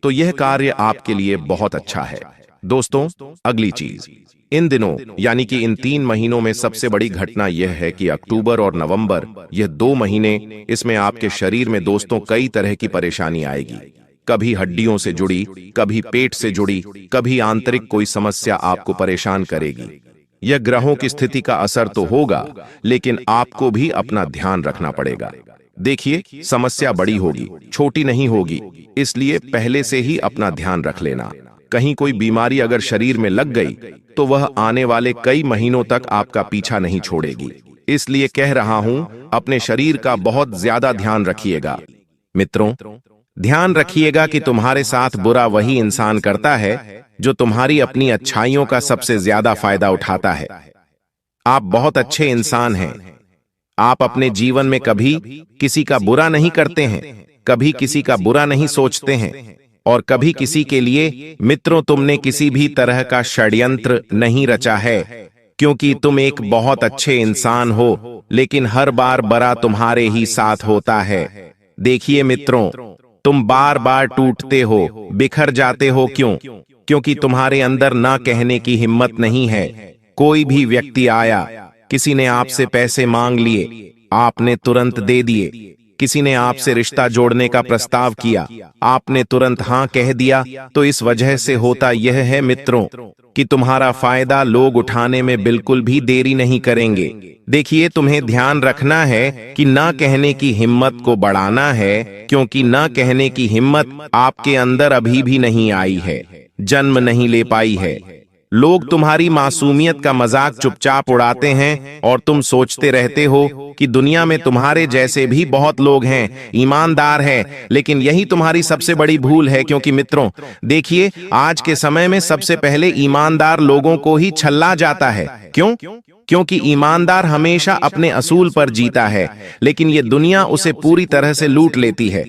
तो यह कार्य आपके लिए बहुत अच्छा है। दोस्तों, अगली चीज, इन दिनों यानी कि इन 3 महीनों में सबसे बड़ी घटना यह है कि अक्टूबर और नवंबर, यह 2 महीने, इसमें आपके शरीर में दोस्तों कई तरह की परेशानी आएगी। कभी हड्डियों से जुड़ी, कभी पेट से जुड़ी, कभी आंतरिक कोई समस्या आपको परेशान करेगी। यह ग्रहों की स्थिति का असर तो होगा, लेकिन आपको भी अपना ध्यान रखना पड़ेगा। देखिए, समस्या बड़ी होगी, छोटी नहीं होगी, इसलिए पहले से ही अपना ध्यान रख लेना। कहीं कोई बीमारी अगर शरीर में लग गई तो वह आने वाले कई महीनों तक आपका पीछा नहीं छोड़ेगी। इसलिए कह रहा हूं, अपने शरीर का बहुत ज्यादा ध्यान रखिएगा। मित्रों, ध्यान रखिएगा कि तुम्हारे साथ बुरा वही इंसान करता है जो तुम्हारी अपनी अच्छाइयों का सबसे ज्यादा फायदा उठाता है। आप बहुत अच्छे इंसान हैं। आप अपने जीवन में कभी किसी का बुरा नहीं करते हैं, कभी किसी का बुरा नहीं सोचते हैं और कभी किसी के लिए। मित्रों, तुमने किसी भी तरह का षड्यंत्र नहीं रचा है, क्योंकि तुम एक बहुत अच्छे इंसान हो, लेकिन हर बार बुरा तुम्हारे ही साथ होता है। देखिए मित्रों, तुम बार बार टूटते हो, बिखर जाते हो। क्यों? क्योंकि तुम्हारे अंदर ना कहने की हिम्मत नहीं है। कोई भी व्यक्ति आया, किसी ने आपसे पैसे मांग लिए, आपने तुरंत दे दिए। किसी ने आपसे रिश्ता जोड़ने का प्रस्ताव किया, आपने तुरंत हां कह दिया। तो इस वजह से होता यह है मित्रों कि तुम्हारा फायदा लोग उठाने में बिल्कुल भी देरी नहीं करेंगे। देखिए, तुम्हें ध्यान रखना है कि ना कहने की हिम्मत को बढ़ाना है, क्योंकि ना कहने की हिम्मत आपके अंदर अभी भी नहीं आई है, जन्म नहीं ले पाई है। लोग तुम्हारी मासूमियत का मजाक चुपचाप उड़ाते हैं और तुम सोचते रहते हो कि दुनिया में तुम्हारे जैसे भी बहुत लोग हैं, ईमानदार हैं। लेकिन यही तुम्हारी सबसे बड़ी भूल है, क्योंकि मित्रों देखिए, आज के समय में सबसे पहले ईमानदार लोगों को ही छल्ला जाता है। क्यों? क्योंकि ईमानदार हमेशा अपने असूल पर जीता है, लेकिन ये दुनिया उसे पूरी तरह से लूट लेती है।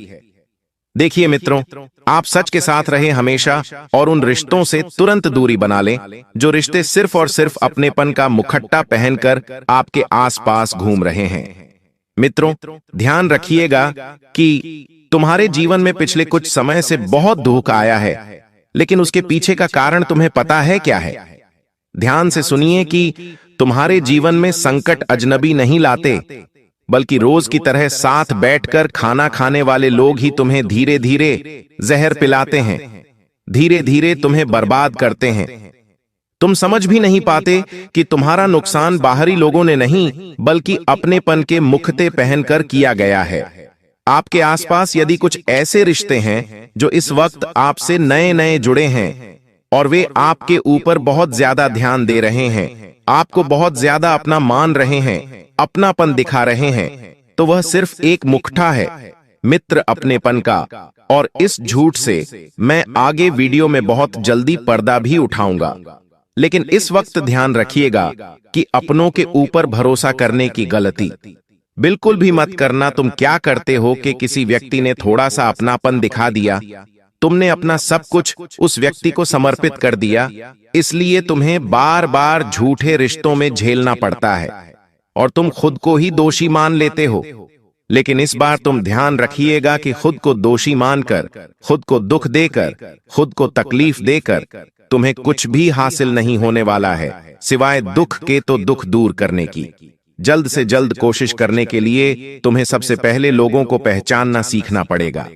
देखिए मित्रों, आप सच के साथ रहे हमेशा और उन रिश्तों से तुरंत दूरी बना लें जो रिश्ते सिर्फ और सिर्फ अपनेपन का मुखट्टा पहनकर आपके आसपास घूम रहे हैं। मित्रों, ध्यान रखिएगा कि तुम्हारे जीवन में पिछले कुछ समय से बहुत दुख आया है, लेकिन उसके पीछे का कारण तुम्हें पता है क्या है? ध्यान से सुनिए कि तुम्हारे जीवन में संकट अजनबी नहीं लाते, बल्कि रोज की तरह साथ बैठकर खाना खाने वाले लोग ही तुम्हें धीरे धीरे जहर पिलाते हैं, धीरे धीरे तुम्हें बर्बाद करते हैं। तुम समझ भी नहीं पाते कि तुम्हारा नुकसान बाहरी लोगों ने नहीं, बल्कि अपनेपन के मुखते पहनकर किया गया है। आपके आसपास यदि कुछ ऐसे रिश्ते हैं जो इस वक्त आपसे नए नए जुड़े हैं और वे आपके ऊपर बहुत ज्यादा ध्यान दे रहे हैं, आपको बहुत ज्यादा अपना मान रहे हैं, अपनापन दिखा रहे हैं, तो वह सिर्फ एक मुखटा है, मित्र अपनेपन का। और इस झूठ से मैं आगे वीडियो में बहुत जल्दी पर्दा भी उठाऊंगा। लेकिन इस वक्त ध्यान रखिएगा कि अपनों के ऊपर भरोसा करने की गलती बिल्कुल भी मत करना। तुम क्या करते हो कि किसी व्यक्ति ने थोड़ा सा अपनापन दिखा दिया, तुमने अपना सब कुछ उस व्यक्ति को समर्पित कर दिया, इसलिए तुम्हें बार बार झूठे रिश्तों में झेलना पड़ता है और तुम खुद को ही दोषी मान लेते हो। लेकिन इस बार तुम ध्यान रखिएगा कि खुद को दोषी मानकर, खुद को दुख देकर, खुद को तकलीफ देकर तुम्हें कुछ भी हासिल नहीं होने वाला है, सिवाय दुख के तो दुख दूर करने की। जल्द से जल्द कोशिश करने के लिए तुम्हें सबसे पहले लोगों को पहचानना सीखना पड़ेगा।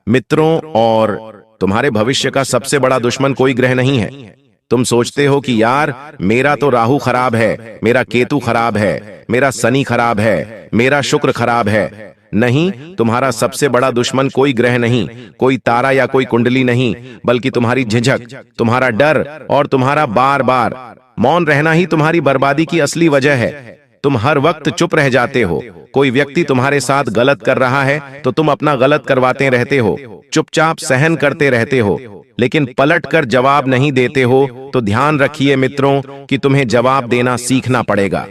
मित्रों, और तुम्हारे भविष्य का सबसे बड़ा दुश्मन कोई ग्रह नहीं है। तुम सोचते हो कि यार मेरा तो राहु खराब है, मेरा केतु खराब है, मेरा शनि खराब है, मेरा शुक्र खराब है। नहीं, तुम्हारा सबसे बड़ा दुश्मन कोई ग्रह नहीं, कोई तारा या कोई कुंडली नहीं, बल्कि तुम्हारी झिझक, तुम्हारा डर और तुम्हारा बार बार मौन रहना ही तुम्हारी बर्बादी की असली वजह है। तुम हर वक्त चुप रह जाते हो। कोई व्यक्ति तुम्हारे साथ गलत कर रहा है तो तुम अपना गलत करवाते रहते हो, चुपचाप सहन करते रहते हो, लेकिन पलट कर जवाब नहीं देते हो। तो ध्यान रखिए मित्रों कि तुम्हें जवाब देना सीखना पड़ेगा।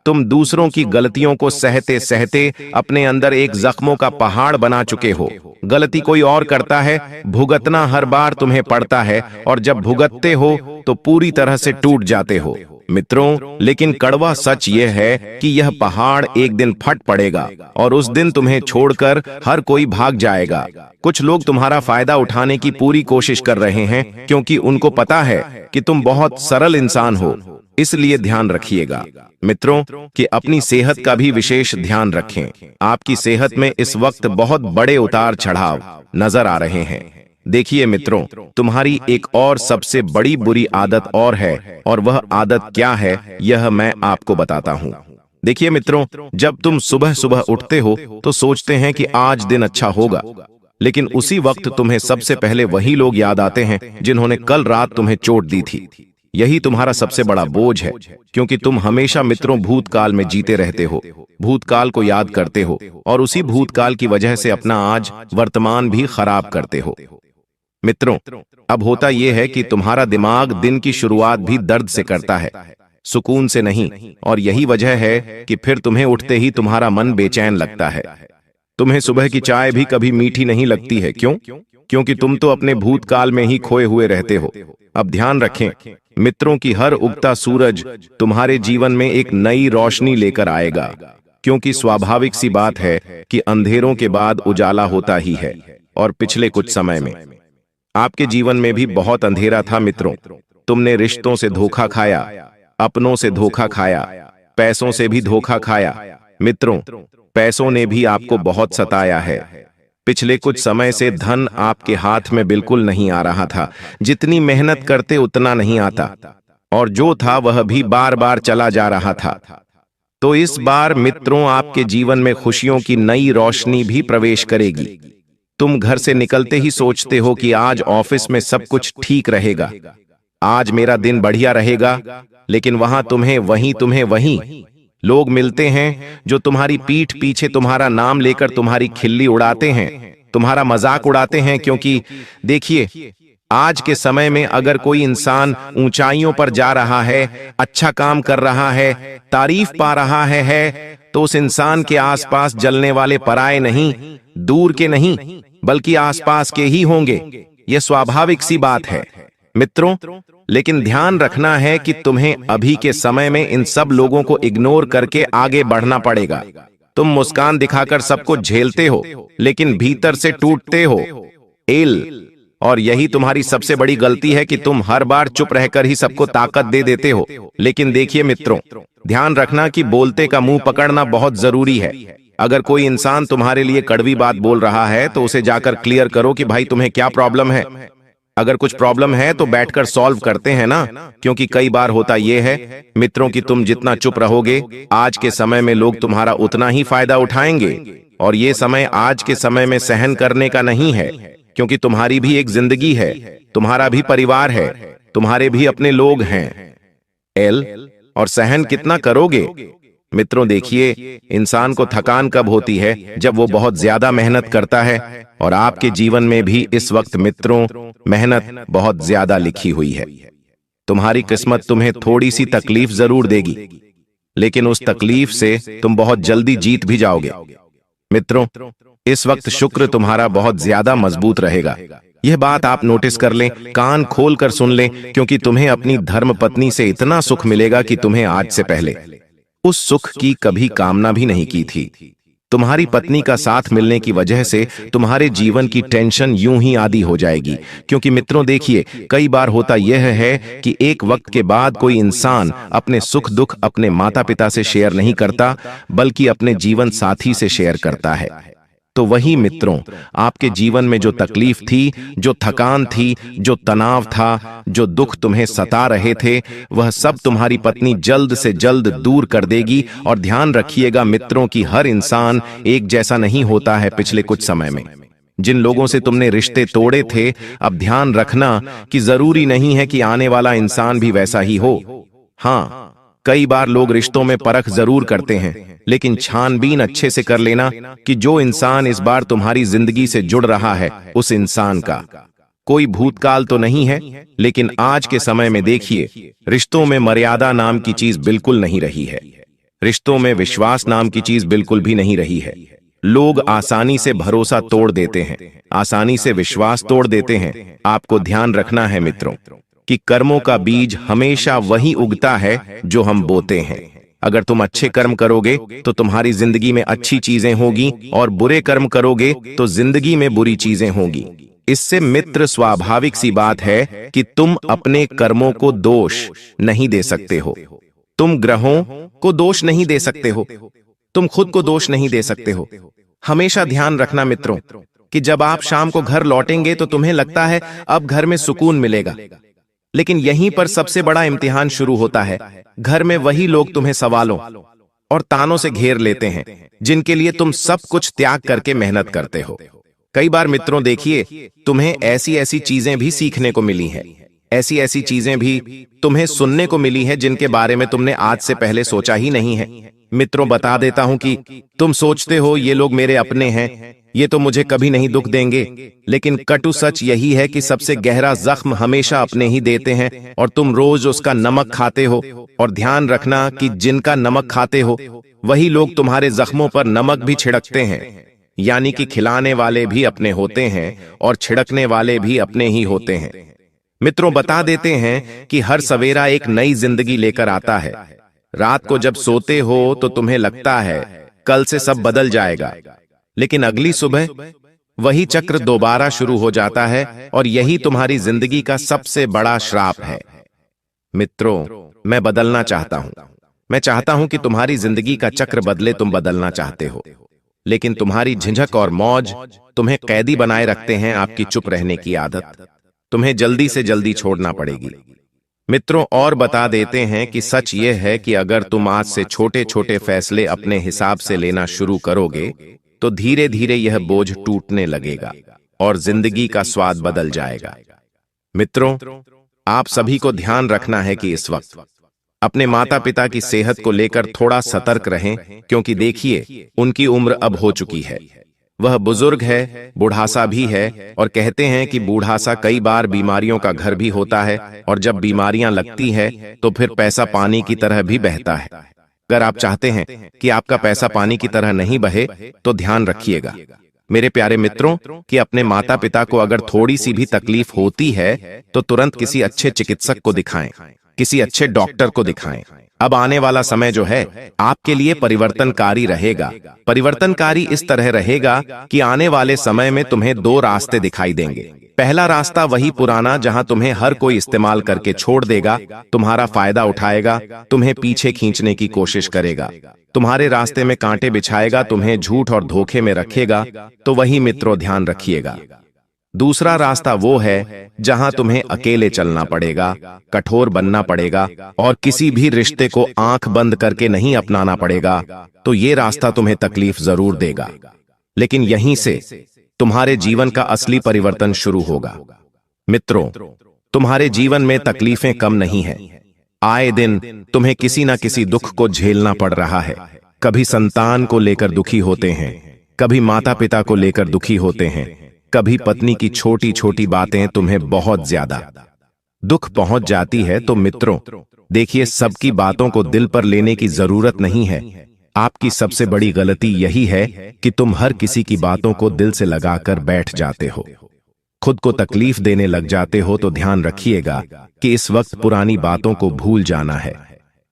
तुम दूसरों की गलतियों को सहते सहते अपने अंदर एक जख्मों का पहाड़ बना चुके हो। गलती कोई और करता है, भुगतना हर बार तुम्हें पड़ता है, और जब भुगतते हो तो पूरी तरह से टूट जाते हो। मित्रों, लेकिन कड़वा सच यह है कि यह पहाड़ एक दिन फट पड़ेगा और उस दिन तुम्हें छोड़कर हर कोई भाग जाएगा। कुछ लोग तुम्हारा फायदा उठाने की पूरी कोशिश कर रहे हैं, क्योंकि उनको पता है कि तुम बहुत सरल इंसान हो। इसलिए ध्यान रखिएगा मित्रों कि अपनी सेहत का भी विशेष ध्यान रखें। आपकी सेहत में इस वक्त बहुत बड़े उतार चढ़ाव नजर आ रहे हैं। देखिए मित्रों, तुम्हारी एक और सबसे बड़ी बुरी आदत और है, और वह आदत क्या है यह मैं आपको बताता हूँ। देखिए मित्रों, जब तुम सुबह सुबह उठते हो तो सोचते हैं कि आज दिन अच्छा होगा, लेकिन उसी वक्त तुम्हें सबसे पहले वही लोग याद आते हैं जिन्होंने कल रात तुम्हें चोट दी थी। यही तुम्हारा सबसे बड़ा बोझ है, क्योंकि तुम हमेशा मित्रों भूतकाल में जीते रहते हो, भूतकाल को याद करते हो और उसी भूतकाल की वजह से अपना आज वर्तमान भी खराब करते हो। मित्रों, अब होता यह है कि तुम्हारा दिमाग दिन की शुरुआत भी दर्द से करता है, सुकून से नहीं, और यही वजह है कि फिर तुम्हें उठते ही तुम्हारा मन बेचैन लगता है। तुम्हें सुबह की चाय भी कभी मीठी नहीं लगती है। क्यों? क्योंकि तुम तो अपने भूतकाल में ही खोए हुए रहते हो। अब ध्यान रखें, मित्रों की हर उगता सूरज तुम्हारे जीवन में एक नई रोशनी लेकर आएगा, क्योंकि स्वाभाविक सी बात है कि अंधेरों के बाद उजाला होता ही है। और पिछले कुछ समय में आपके जीवन में भी बहुत अंधेरा था मित्रों। तुमने रिश्तों से धोखा खाया, अपनों से धोखा खाया, पैसों से भी धोखा खाया। मित्रों, पैसों ने भी आपको बहुत सताया है। पिछले कुछ समय से धन आपके हाथ में बिल्कुल नहीं आ रहा था। जितनी मेहनत करते उतना नहीं आता, और जो था वह भी बार बार चला जा रहा था। तो इस बार मित्रों, आपके जीवन में खुशियों की नई रोशनी भी प्रवेश करेगी। तुम घर से निकलते ही सोचते हो कि आज ऑफिस में सब कुछ ठीक रहेगा, आज मेरा दिन बढ़िया रहेगा, लेकिन वहां तुम्हें वहीं लोग मिलते हैं जो तुम्हारी पीठ पीछे तुम्हारा नाम लेकर तुम्हारी खिल्ली उड़ाते हैं, तुम्हारा मजाक उड़ाते हैं। क्योंकि देखिए, आज के समय में अगर कोई इंसान ऊंचाइयों पर जा रहा है, अच्छा काम कर रहा है, तारीफ पा रहा है, तो उस इंसान के आसपास जलने वाले पराये नहीं, दूर के नहीं, बल्कि आसपास के ही होंगे। यह स्वाभाविक सी बात है मित्रों। लेकिन ध्यान रखना है कि तुम्हें अभी के समय में इन सब लोगों को इग्नोर करके आगे बढ़ना पड़ेगा। तुम मुस्कान दिखाकर सबको झेलते हो, लेकिन भीतर से टूटते हो। और यही तुम्हारी सबसे बड़ी गलती है कि तुम हर बार चुप रहकर ही सबको ताकत दे देते हो। लेकिन देखिए मित्रों, ध्यान रखना कि बोलते का मुंह पकड़ना बहुत जरूरी है। अगर कोई इंसान तुम्हारे लिए कड़वी बात बोल रहा है तो उसे जाकर क्लियर करो कि भाई तुम्हें क्या प्रॉब्लम है। अगर कुछ प्रॉब्लम है तो बैठकर सॉल्व करते हैं ना। क्योंकि कई बार होता यह है मित्रों कि तुम जितना चुप रहोगे, आज के समय में लोग तुम्हारा उतना ही फायदा उठाएंगे। और ये समय आज के समय में सहन करने का नहीं है, क्योंकि तुम्हारी भी एक जिंदगी है, तुम्हारा भी परिवार है, तुम्हारे भी अपने लोग हैं। और सहन कितना करोगे? मित्रों देखिए, इंसान को थकान कब होती है? जब वो बहुत ज्यादा मेहनत करता है। और आपके जीवन में भी इस वक्त मित्रों मेहनत बहुत ज्यादा लिखी हुई है। तुम्हारी किस्मत तुम्हें थोड़ी सी तकलीफ जरूर देगी, लेकिन उस तकलीफ से तुम बहुत जल्दी जीत भी जाओगे। मित्रों, इस वक्त शुक्र तुम्हारा बहुत ज्यादा मजबूत रहेगा। यह बात आप नोटिस कर लें, कान खोल कर सुन लें, क्योंकि तुम्हें अपनी धर्मपत्नी से इतना सुख मिलेगा कि तुम्हें आज से पहले उस सुख की कभी कामना भी नहीं की थी। तुम्हारी पत्नी का साथ मिलने की वजह से तुम्हारे जीवन की टेंशन यूं ही आधी हो जाएगी। क्योंकि मित्रों देखिए, कई बार होता यह है कि एक वक्त के बाद कोई इंसान अपने सुख दुख अपने माता पिता से शेयर नहीं करता, बल्कि अपने जीवन साथी से शेयर करता है। तो वही मित्रों, आपके जीवन में जो तकलीफ थी, जो थकान थी, जो तनाव था, जो दुख तुम्हें सता रहे थे, वह सब तुम्हारी पत्नी जल्द से जल्द दूर कर देगी। और ध्यान रखिएगा मित्रों कि हर इंसान एक जैसा नहीं होता है। पिछले कुछ समय में जिन लोगों से तुमने रिश्ते तोड़े थे, अब ध्यान रखना कि जरूरी नहीं है कि आने वाला इंसान भी वैसा ही हो। हाँ, कई बार लोग रिश्तों में परख जरूर करते हैं, लेकिन छानबीन अच्छे से कर लेना कि जो इंसान इस बार तुम्हारी जिंदगी से जुड़ रहा है, उस इंसान का कोई भूतकाल तो नहीं है। लेकिन आज के समय में देखिए, रिश्तों में मर्यादा नाम की चीज बिल्कुल नहीं रही है। रिश्तों में विश्वास नाम की चीज बिल्कुल भी नहीं रही है। लोग आसानी से भरोसा तोड़ देते हैं, आसानी से विश्वास तोड़ देते हैं। आपको ध्यान रखना है मित्रों कि कर्मों का बीज हमेशा वही उगता है जो हम बोते हैं। अगर तुम अच्छे कर्म करोगे तो तुम्हारी जिंदगी में अच्छी चीजें होगी, और बुरे कर्म करोगे तो जिंदगी में बुरी चीजें होगी। इससे मित्र स्वाभाविक सी बात है कि तुम अपने कर्मों को दोष नहीं दे सकते हो, तुम ग्रहों को दोष नहीं दे सकते हो, तुम खुद को दोष नहीं दे सकते हो। हमेशा ध्यान रखना मित्रों कि जब आप शाम को घर लौटेंगे तो तुम्हें लगता है अब घर में सुकून मिलेगा, लेकिन यहीं पर सबसे बड़ा इम्तिहान शुरू होता है। घर में वही लोग तुम्हें सवालों और तानों से घेर लेते हैं, जिनके लिए तुम सब कुछ त्याग करके मेहनत करते हो। कई बार मित्रों देखिए, तुम्हें ऐसी ऐसी चीजें भी सीखने को मिली हैं, ऐसी ऐसी चीजें भी तुम्हें सुनने को मिली है जिनके बारे में तुमने आज से पहले सोचा ही नहीं है। मित्रों, बता देता हूं कि तुम सोचते हो ये लोग मेरे अपने हैं, ये तो मुझे कभी नहीं दुख देंगे, लेकिन कटु सच यही है कि सबसे गहरा जख्म हमेशा अपने ही देते हैं और तुम रोज उसका नमक खाते हो। और ध्यान रखना कि जिनका नमक खाते हो वही लोग तुम्हारे जख्मों पर नमक भी छिड़कते हैं। यानी कि खिलाने वाले भी अपने होते हैं और छिड़कने वाले भी अपने ही होते हैं। मित्रों, बता देते हैं कि हर सवेरा एक नई जिंदगी लेकर आता है। रात को जब सोते हो तो तुम्हें लगता है कल से सब बदल जाएगा, लेकिन अगली सुबह वही चक्र दोबारा शुरू हो जाता है और यही तुम्हारी जिंदगी का सबसे बड़ा श्राप है। मित्रों, मैं बदलना चाहता हूं। मैं चाहता हूं कि तुम्हारी जिंदगी का चक्र बदले। तुम बदलना चाहते हो, लेकिन तुम्हारी झिझक और मौज तुम्हें कैदी बनाए रखते हैं। आपकी चुप रहने की आदत तुम्हें जल्दी से जल्दी छोड़ना पड़ेगी। मित्रों, और बता देते हैं कि सच यह है कि अगर तुम आज से छोटे छोटे फैसले अपने हिसाब से लेना शुरू करोगे तो धीरे धीरे यह बोझ टूटने लगेगा और जिंदगी का स्वाद बदल जाएगा। मित्रों, आप सभी को ध्यान रखना है कि इस वक्त अपने माता पिता की सेहत को लेकर थोड़ा सतर्क रहें, क्योंकि देखिए उनकी उम्र अब हो चुकी है। वह बुजुर्ग है, बुढ़ासा भी है, और कहते हैं कि बूढ़ासा कई बार बीमारियों का घर भी होता है, और जब बीमारियां लगती है तो फिर पैसा पानी की तरह भी बहता है। अगर आप चाहते हैं कि आपका पैसा पानी की तरह नहीं बहे तो ध्यान रखिएगा मेरे प्यारे मित्रों कि अपने माता पिता को अगर थोड़ी सी भी तकलीफ होती है तो तुरंत किसी अच्छे चिकित्सक को दिखाएं, किसी अच्छे डॉक्टर को दिखाएं। अब आने वाला समय जो है आपके लिए परिवर्तनकारी रहेगा। परिवर्तनकारी इस तरह रहेगा कि आने वाले समय में तुम्हें दो रास्ते दिखाई देंगे। पहला रास्ता वही पुराना जहां तुम्हें हर कोई इस्तेमाल करके छोड़ देगा, तुम्हारा फायदा उठाएगा, तुम्हें पीछे खींचने की कोशिश करेगा, तुम्हारे रास्ते में कांटे बिछाएगा, तुम्हें झूठ और धोखे में रखेगा। तो वही मित्रों ध्यान रखिएगा। दूसरा रास्ता वो है जहां तुम्हें अकेले चलना पड़ेगा, कठोर बनना पड़ेगा और किसी भी रिश्ते को आंख बंद करके नहीं अपनाना पड़ेगा। तो ये रास्ता तुम्हें तकलीफ जरूर देगा, लेकिन यहीं से तुम्हारे जीवन का असली परिवर्तन शुरू होगा। मित्रों, तुम्हारे जीवन में तकलीफें कम नहीं हैं। आए दिन तुम्हें किसी ना किसी दुख को झेलना पड़ रहा है। कभी संतान को लेकर दुखी होते हैं, कभी माता पिता को लेकर दुखी होते हैं, कभी पत्नी की छोटी छोटी बातें तुम्हें बहुत ज्यादा दुख पहुंच जाती है। तो मित्रों देखिए, सबकी बातों को दिल पर लेने की जरूरत नहीं है। आपकी सबसे बड़ी गलती यही है कि तुम हर किसी की बातों को दिल से लगाकर बैठ जाते हो, खुद को तकलीफ देने लग जाते हो। तो ध्यान रखिएगा कि इस वक्त पुरानी बातों को भूल जाना है।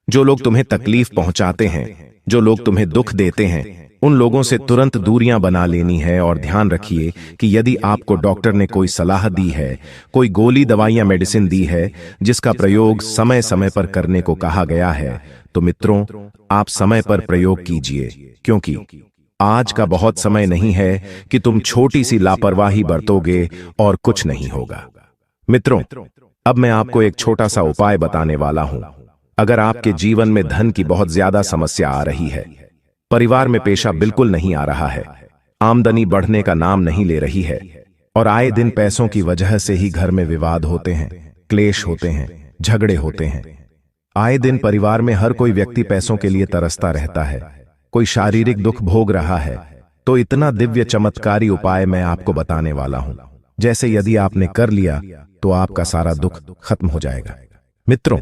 जो लोग तुम्हें तकलीफ पहुंचाते हैं, जो लोग तुम्हें दुख देते हैं, उन लोगों से तुरंत दूरियां बना लेनी है। और ध्यान रखिए कि यदि आपको डॉक्टर ने कोई सलाह दी है, कोई गोली दवाइयां मेडिसिन दी है जिसका प्रयोग समय समय पर करने को कहा गया है, तो मित्रों आप समय पर प्रयोग कीजिए, क्योंकि आज का बहुत समय नहीं है कि तुम छोटी सी लापरवाही बरतोगे और कुछ नहीं होगा। मित्रों, अब मैं आपको एक छोटा सा उपाय बताने वाला हूं। अगर आपके जीवन में धन की बहुत ज्यादा समस्या आ रही है, परिवार में पेशा बिल्कुल नहीं आ रहा है, आमदनी बढ़ने का नाम नहीं ले रही है, और आए दिन पैसों की वजह से ही घर में विवाद होते हैं, क्लेश होते हैं, झगड़े होते हैं। आए दिन परिवार में हर कोई व्यक्ति पैसों के लिए तरसता रहता है, कोई शारीरिक दुख भोग रहा है, तो इतना दिव्य चमत्कारी उपाय मैं आपको बताने वाला हूं, जैसे यदि आपने कर लिया तो आपका सारा दुख खत्म हो जाएगा। मित्रों,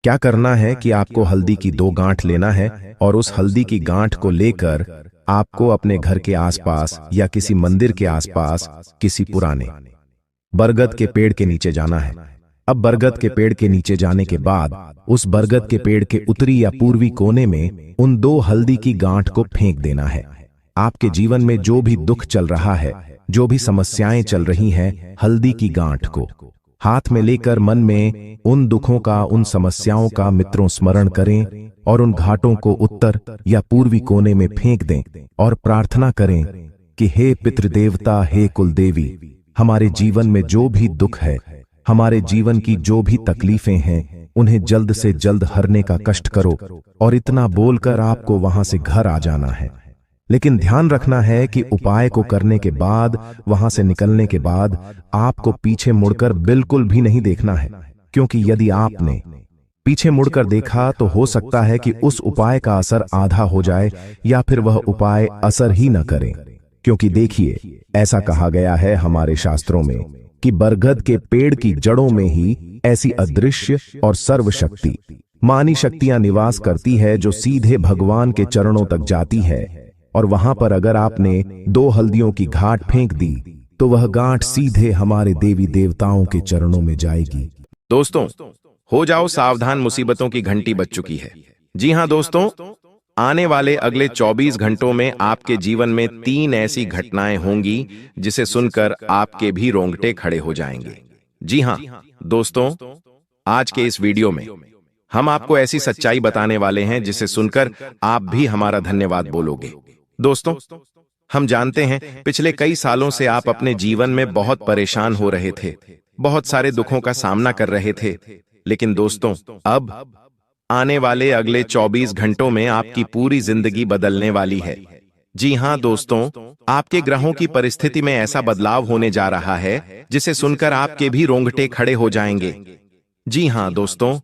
क्या करना है कि आपको हल्दी की 2 गांठ लेना है और उस हल्दी की गांठ को लेकर आपको अपने घर के आसपास या किसी मंदिर के आसपास किसी पुराने बरगद के पेड़ के नीचे जाना है। अब बरगद के पेड़ के नीचे जाने के बाद उस बरगद के पेड़ के उत्तरी या पूर्वी कोने में उन 2 हल्दी की गांठ को फेंक देना है। आपके जीवन में जो भी दुख चल रहा है, जो भी समस्याएं चल रही हैं, हल्दी की गांठ को हाथ में लेकर मन में उन दुखों का, उन समस्याओं का मित्रों स्मरण करें और उन घाटों को उत्तर या पूर्वी कोने में फेंक दें और प्रार्थना करें कि हे पितृदेवता, हे कुल देवी, हमारे जीवन में जो भी दुख है, हमारे जीवन की जो भी तकलीफें हैं, उन्हें जल्द से जल्द हरने का कष्ट करो। और इतना बोलकर आपको वहां से घर आ जाना है। लेकिन ध्यान रखना है कि उपाय को करने के बाद, वहां से निकलने के बाद आपको पीछे मुड़कर बिल्कुल भी नहीं देखना है, क्योंकि यदि आपने पीछे मुड़कर देखा तो हो सकता है कि उस उपाय का असर आधा हो जाए या फिर वह उपाय असर ही न करे। क्योंकि देखिए, ऐसा कहा गया है हमारे शास्त्रों में कि बरगद के पेड़ की जड़ों में ही ऐसी अदृश्य और सर्वशक्ति मानी शक्तियां निवास करती है जो सीधे भगवान के चरणों तक जाती है। और वहां पर अगर आपने 2 हल्दियों की घाट फेंक दी तो वह गांठ सीधे हमारे देवी देवताओं के चरणों में जाएगी। दोस्तों, हो जाओ सावधान, मुसीबतों की घंटी बज चुकी है। जी हां दोस्तों, आने वाले अगले 24 घंटों में आपके जीवन में 3 ऐसी घटनाएं होंगी जिसे सुनकर आपके भी रोंगटे खड़े हो जाएंगे। जी हां दोस्तों, आज के इस वीडियो में हम आपको ऐसी सच्चाई बताने वाले हैं जिसे सुनकर आप भी हमारा धन्यवाद बोलोगे। दोस्तों, हम जानते हैं पिछले कई सालों से आप अपने जीवन में बहुत परेशान हो रहे थे, बहुत सारे दुखों का सामना कर रहे थे। लेकिन दोस्तों, अब आने वाले अगले 24 घंटों में आपकी पूरी जिंदगी बदलने वाली है। जी हां दोस्तों, आपके ग्रहों की परिस्थिति में ऐसा बदलाव होने जा रहा है जिसे सुनकर आपके भी रोंगटे खड़े हो जाएंगे। जी हां दोस्तों,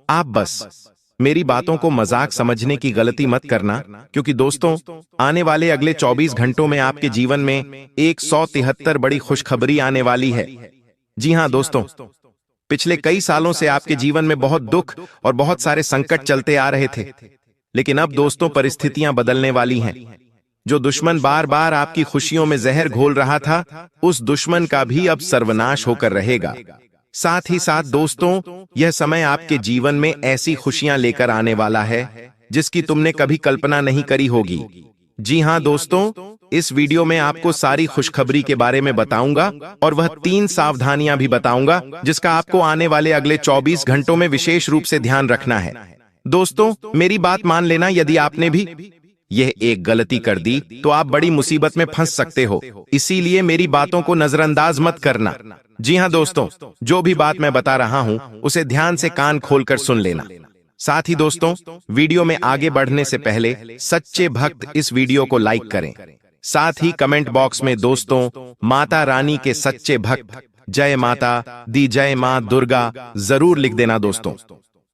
आप बस मेरी बातों को मजाक समझने की गलती मत करना, क्योंकि दोस्तों, आने वाले अगले 24 घंटों में आपके जीवन में 173 बड़ी खुशखबरी आने वाली है। जी हां दोस्तों, पिछले कई सालों से आपके जीवन में बहुत दुख और बहुत सारे संकट चलते आ रहे थे। लेकिन अब दोस्तों, परिस्थितियां बदलने वाली हैं। जो दुश्मन बार बार आपकी खुशियों में जहर घोल रहा था, उस दुश्मन का भी अब सर्वनाश होकर रहेगा। साथ ही साथ दोस्तों, यह समय आपके जीवन में ऐसी खुशियां लेकर आने वाला है जिसकी तुमने कभी कल्पना नहीं करी होगी। जी हां दोस्तों, इस वीडियो में आपको सारी खुशखबरी के बारे में बताऊंगा और वह 3 सावधानियां भी बताऊंगा जिसका आपको आने वाले अगले 24 घंटों में विशेष रूप से ध्यान रखना है। दोस्तों, मेरी बात मान लेना, यदि आपने भी यह एक गलती कर दी तो आप बड़ी मुसीबत में फंस सकते हो। इसीलिए मेरी बातों को नजरअंदाज मत करना। जी हां दोस्तों, जो भी बात मैं बता रहा हूं उसे ध्यान से कान खोलकर सुन लेना। साथ ही दोस्तों, वीडियो में आगे बढ़ने से पहले सच्चे भक्त इस वीडियो को लाइक करें। साथ ही कमेंट बॉक्स में दोस्तों, माता रानी के सच्चे भक्त जय माता दी, जय मां दुर्गा जरूर लिख देना। दोस्तों,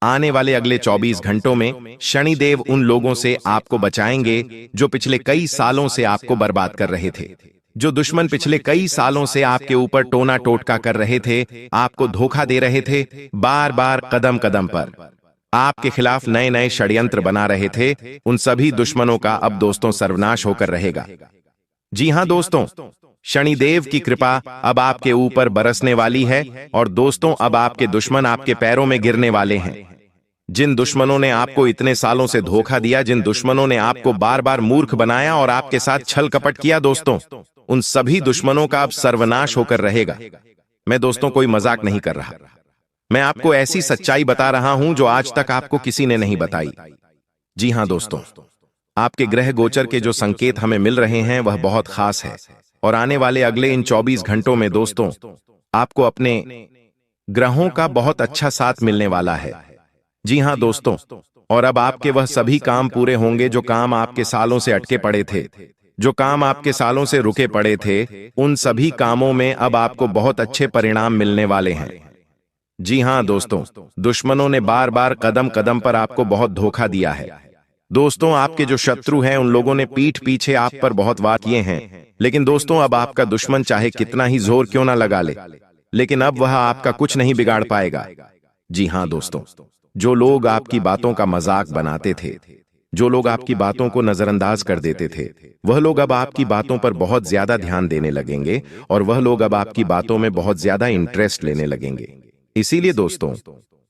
आने वाले अगले 24 घंटों में शनिदेव उन लोगों से आपको बचाएंगे जो पिछले कई सालों से आपको बर्बाद कर रहे थे। जो दुश्मन पिछले कई सालों से आपके ऊपर टोना टोटका कर रहे थे, आपको धोखा दे रहे थे, बार बार कदम कदम पर आपके खिलाफ नए नए षड्यंत्र बना रहे थे, उन सभी दुश्मनों का अब दोस्तों सर्वनाश होकर रहेगा। जी हां दोस्तों, शनिदेव की कृपा अब आपके ऊपर बरसने वाली है और दोस्तों, अब आपके दुश्मन आपके पैरों में गिरने वाले हैं। जिन दुश्मनों ने आपको इतने सालों से धोखा दिया, जिन दुश्मनों ने आपको बार बार मूर्ख बनाया और आपके साथ छल कपट किया, दोस्तों, उन सभी दुश्मनों का अब सर्वनाश होकर रहेगा। मैं दोस्तों कोई मजाक नहीं कर रहा, मैं आपको ऐसी सच्चाई बता रहा हूं जो आज तक आपको किसी ने नहीं बताई। जी हां दोस्तों, आपके ग्रह गोचर के जो संकेत हमें मिल रहे हैं वह बहुत खास है और आने वाले अगले इन 24 घंटों में दोस्तों, आपको अपने ग्रहों का बहुत अच्छा साथ मिलने वाला है। जी हां दोस्तों, और अब आपके वह सभी काम पूरे होंगे जो काम आपके सालों से अटके पड़े थे, जो काम आपके सालों से रुके पड़े थे, उन सभी कामों में अब आपको बहुत अच्छे परिणाम मिलने वाले हैं। जी हां दोस्तों, दुश्मनों ने बार बार कदम कदम पर आपको बहुत धोखा दिया है। दोस्तों, आपके जो शत्रु हैं उन लोगों ने पीठ पीछे आप पर बहुत वार किए हैं, लेकिन दोस्तों, अब आपका दुश्मन चाहे कितना ही जोर क्यों ना लगा ले, लेकिन अब वह आपका कुछ नहीं बिगाड़ पाएगा। जी हां दोस्तों, जो लोग आपकी बातों का मजाक बनाते थे, जो लोग आपकी बातों को नजरअंदाज कर देते थे, वह लोग अब आपकी बातों पर बहुत ज्यादा ध्यान देने लगेंगे और वह लोग अब आपकी बातों में बहुत ज्यादा इंटरेस्ट लेने लगेंगे। इसीलिए दोस्तों,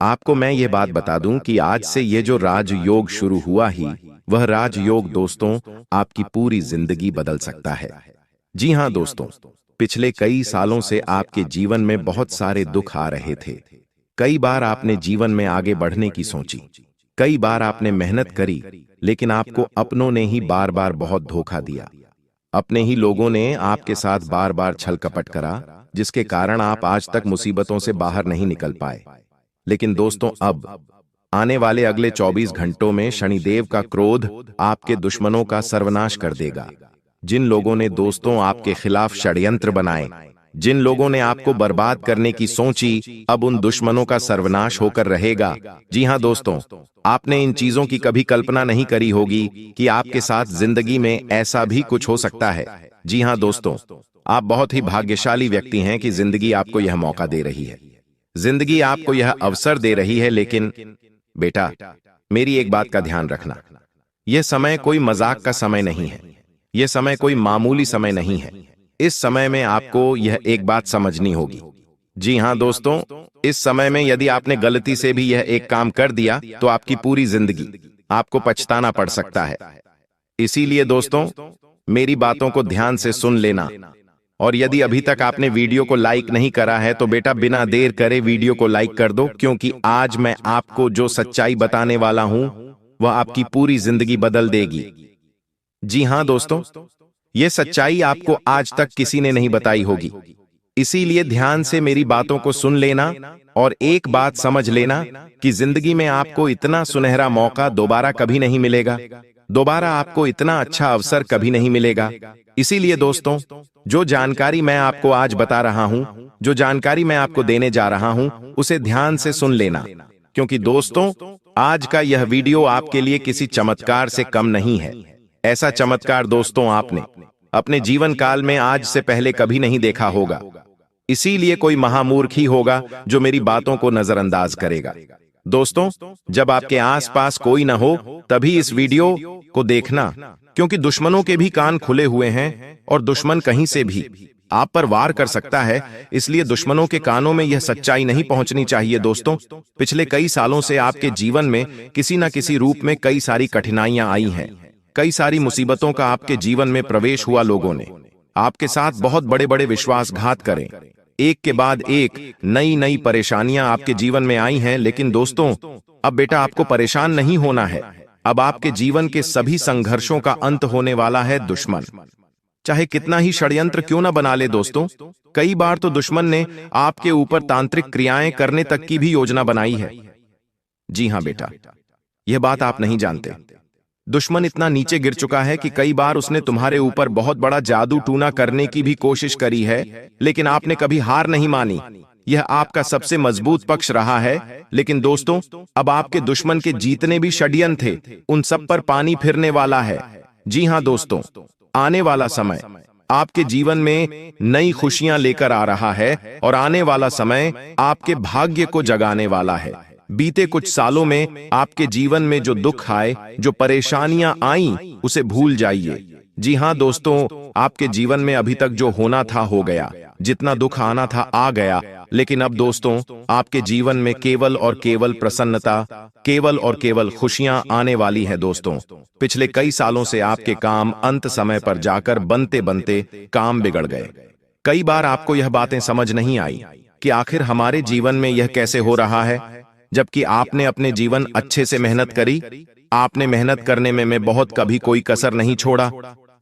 आपको मैं ये बात बता दूं कि आज से ये जो राजयोग शुरू हुआ ही, वह राजयोग दोस्तों आपकी पूरी जिंदगी बदल सकता है। जी हां दोस्तों, पिछले कई सालों से आपके जीवन में बहुत सारे दुख आ रहे थे। कई बार आपने जीवन में आगे बढ़ने की सोची, कई बार आपने मेहनत करी, लेकिन आपको अपनों ने ही बार बार बहुत धोखा दिया। अपने ही लोगों ने आपके साथ बार बार छल कपट करा, जिसके कारण आप आज तक मुसीबतों से बाहर नहीं निकल पाए। लेकिन दोस्तों, अब आने वाले अगले 24 घंटों में शनिदेव का क्रोध आपके दुश्मनों का सर्वनाश कर देगा। जिन लोगों ने दोस्तों आपके खिलाफ षड्यंत्र बनाए, जिन लोगों ने आपको बर्बाद करने की सोची, अब उन दुश्मनों का सर्वनाश होकर रहेगा। जी हां दोस्तों, आपने इन चीजों की कभी कल्पना नहीं करी होगी कि आपके साथ जिंदगी में ऐसा भी कुछ हो सकता है। जी हां दोस्तों, आप बहुत ही भाग्यशाली व्यक्ति हैं कि जिंदगी आपको यह मौका दे रही है, जिंदगी आपको यह अवसर दे रही है। लेकिन बेटा, मेरी एक बात का ध्यान रखना, यह समय कोई मजाक का समय नहीं है, यह समय कोई मामूली समय नहीं है। इस समय में आपको यह एक बात समझनी होगी। जी हां दोस्तों, इस समय में यदि आपने गलती से भी यह एक काम कर दिया तो आपकी पूरी जिंदगी आपको पछताना पड़ सकता है। इसीलिए दोस्तों, मेरी बातों को ध्यान से सुन लेना, और यदि अभी तक आपने वीडियो को लाइक नहीं करा है तो बेटा बिना देर करे वीडियो को लाइक कर दो, क्योंकि आज मैं आपको जो सच्चाई बताने वाला हूं वह आपकी पूरी जिंदगी बदल देगी। जी हां दोस्तों, यह सच्चाई आपको आज तक किसी ने नहीं बताई होगी। इसीलिए ध्यान से मेरी बातों को सुन लेना और एक बात समझ लेना कि जिंदगी में आपको इतना सुनहरा मौका दोबारा कभी नहीं मिलेगा, दोबारा आपको इतना अच्छा अवसर कभी नहीं मिलेगा। इसीलिए दोस्तों, जो जानकारी मैं आपको आज बता रहा हूं, जो जानकारी मैं आपको देने जा रहा हूं, उसे ध्यान से सुन लेना, क्योंकि दोस्तों आज का यह वीडियो आपके लिए किसी चमत्कार से कम नहीं है। ऐसा चमत्कार दोस्तों आपने अपने जीवन काल में आज से पहले कभी नहीं देखा होगा। इसीलिए कोई महामूर्ख ही होगा जो मेरी बातों को नजरअंदाज करेगा। दोस्तों, जब आपके आसपास कोई न हो तभी इस वीडियो को देखना, क्योंकि दुश्मनों के भी कान खुले हुए हैं और दुश्मन कहीं से भी आप पर वार कर सकता है। इसलिए दुश्मनों के कानों में यह सच्चाई नहीं पहुंचनी चाहिए। दोस्तों, पिछले कई सालों से आपके जीवन में किसी न किसी रूप में कई सारी कठिनाइयां आई हैं, कई सारी मुसीबतों का आपके जीवन में प्रवेश हुआ। लोगों ने आपके साथ बहुत बड़े बड़े विश्वासघात करें, एक के बाद एक नई नई परेशानियां आपके जीवन में आई हैं। लेकिन दोस्तों, अब बेटा आपको परेशान नहीं होना है। अब आपके जीवन के सभी संघर्षों का अंत होने वाला है। दुश्मन चाहे कितना ही षड्यंत्र क्यों ना बना ले दोस्तों, कई बार तो दुश्मन ने आपके ऊपर तांत्रिक क्रियाएं करने तक की भी योजना बनाई है। जी हां बेटा, यह बात आप नहीं जानते। दुश्मन इतना नीचे गिर चुका है कि कई बार उसने तुम्हारे ऊपर बहुत बड़ा जादू टूना करने की भी कोशिश करी है, लेकिन आपने कभी हार नहीं मानी। यह आपका सबसे मजबूत पक्ष रहा है। लेकिन दोस्तों, अब आपके दुश्मन के जितने भी षड्यंत्र थे, उन सब पर पानी फिरने वाला है। जी हां दोस्तों, आने वाला समय आपके जीवन में नई खुशियां लेकर आ रहा है, और आने वाला समय आपके भाग्य को जगाने वाला है। बीते कुछ सालों में आपके जीवन में जो दुख आए, जो परेशानियां आई, उसे भूल जाइए। जी हां दोस्तों, आपके जीवन में अभी तक जो होना था हो गया, जितना दुख आना था आ गया। लेकिन अब दोस्तों, आपके जीवन में केवल और केवल प्रसन्नता, केवल और केवल खुशियां आने वाली है। दोस्तों, पिछले कई सालों से आपके काम अंत समय पर जाकर बनते बनते काम बिगड़ गए। कई बार आपको यह बातें समझ नहीं आई कि आखिर हमारे जीवन में यह कैसे हो रहा है, जबकि आपने अपने जीवन अच्छे से मेहनत करी। आपने मेहनत करने में बहुत कभी कोई कसर नहीं छोड़ा,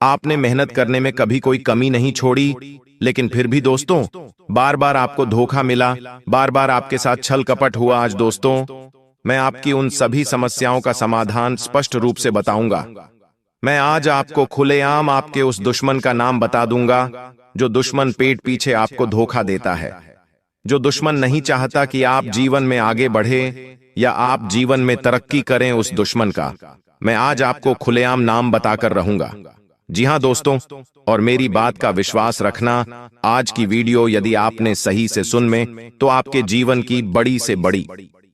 आपने मेहनत करने में कभी कोई कमी नहीं छोड़ी। लेकिन फिर भी दोस्तों, बार बार आपको धोखा मिला, बार बार आपके साथ छल कपट हुआ। आज दोस्तों, मैं आपकी उन सभी समस्याओं का समाधान स्पष्ट रूप से बताऊंगा। मैं आज आपको खुलेआम आपके उस दुश्मन का नाम बता दूंगा, जो दुश्मन पेट पीछे आपको धोखा देता है, जो दुश्मन नहीं चाहता कि आप जीवन में आगे बढ़े या आप जीवन में तरक्की करें। उस दुश्मन का मैं आज आपको खुलेआम नाम बताकर रहूंगा। जी हां दोस्तों, और मेरी बात का विश्वास रखना, आज की वीडियो यदि आपने सही से सुन में, तो आपके जीवन की बड़ी से बड़ी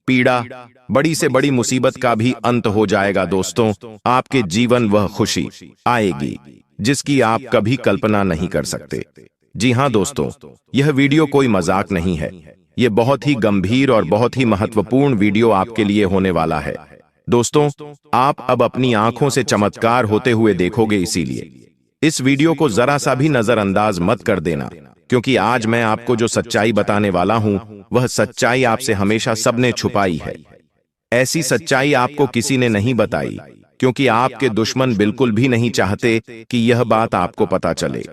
पीड़ा, बड़ी से बड़ी मुसीबत का भी अंत हो जाएगा। दोस्तों, आपके जीवन वह खुशी आएगी जिसकी आप कभी कल्पना नहीं कर सकते। जी हां दोस्तों, यह वीडियो कोई मजाक नहीं है, यह बहुत ही गंभीर और बहुत ही महत्वपूर्ण वीडियो आपके लिए होने वाला है। दोस्तों, आप अब अपनी आंखों से चमत्कार होते हुए देखोगे। इसीलिए इस वीडियो को जरा सा भी नजरअंदाज मत कर देना, क्योंकि आज मैं आपको जो सच्चाई बताने वाला हूं, वह सच्चाई आपसे हमेशा सबने छुपाई है। ऐसी सच्चाई आपको किसी ने नहीं बताई, क्योंकि आपके दुश्मन बिल्कुल भी नहीं चाहते कि यह बात आपको पता चले।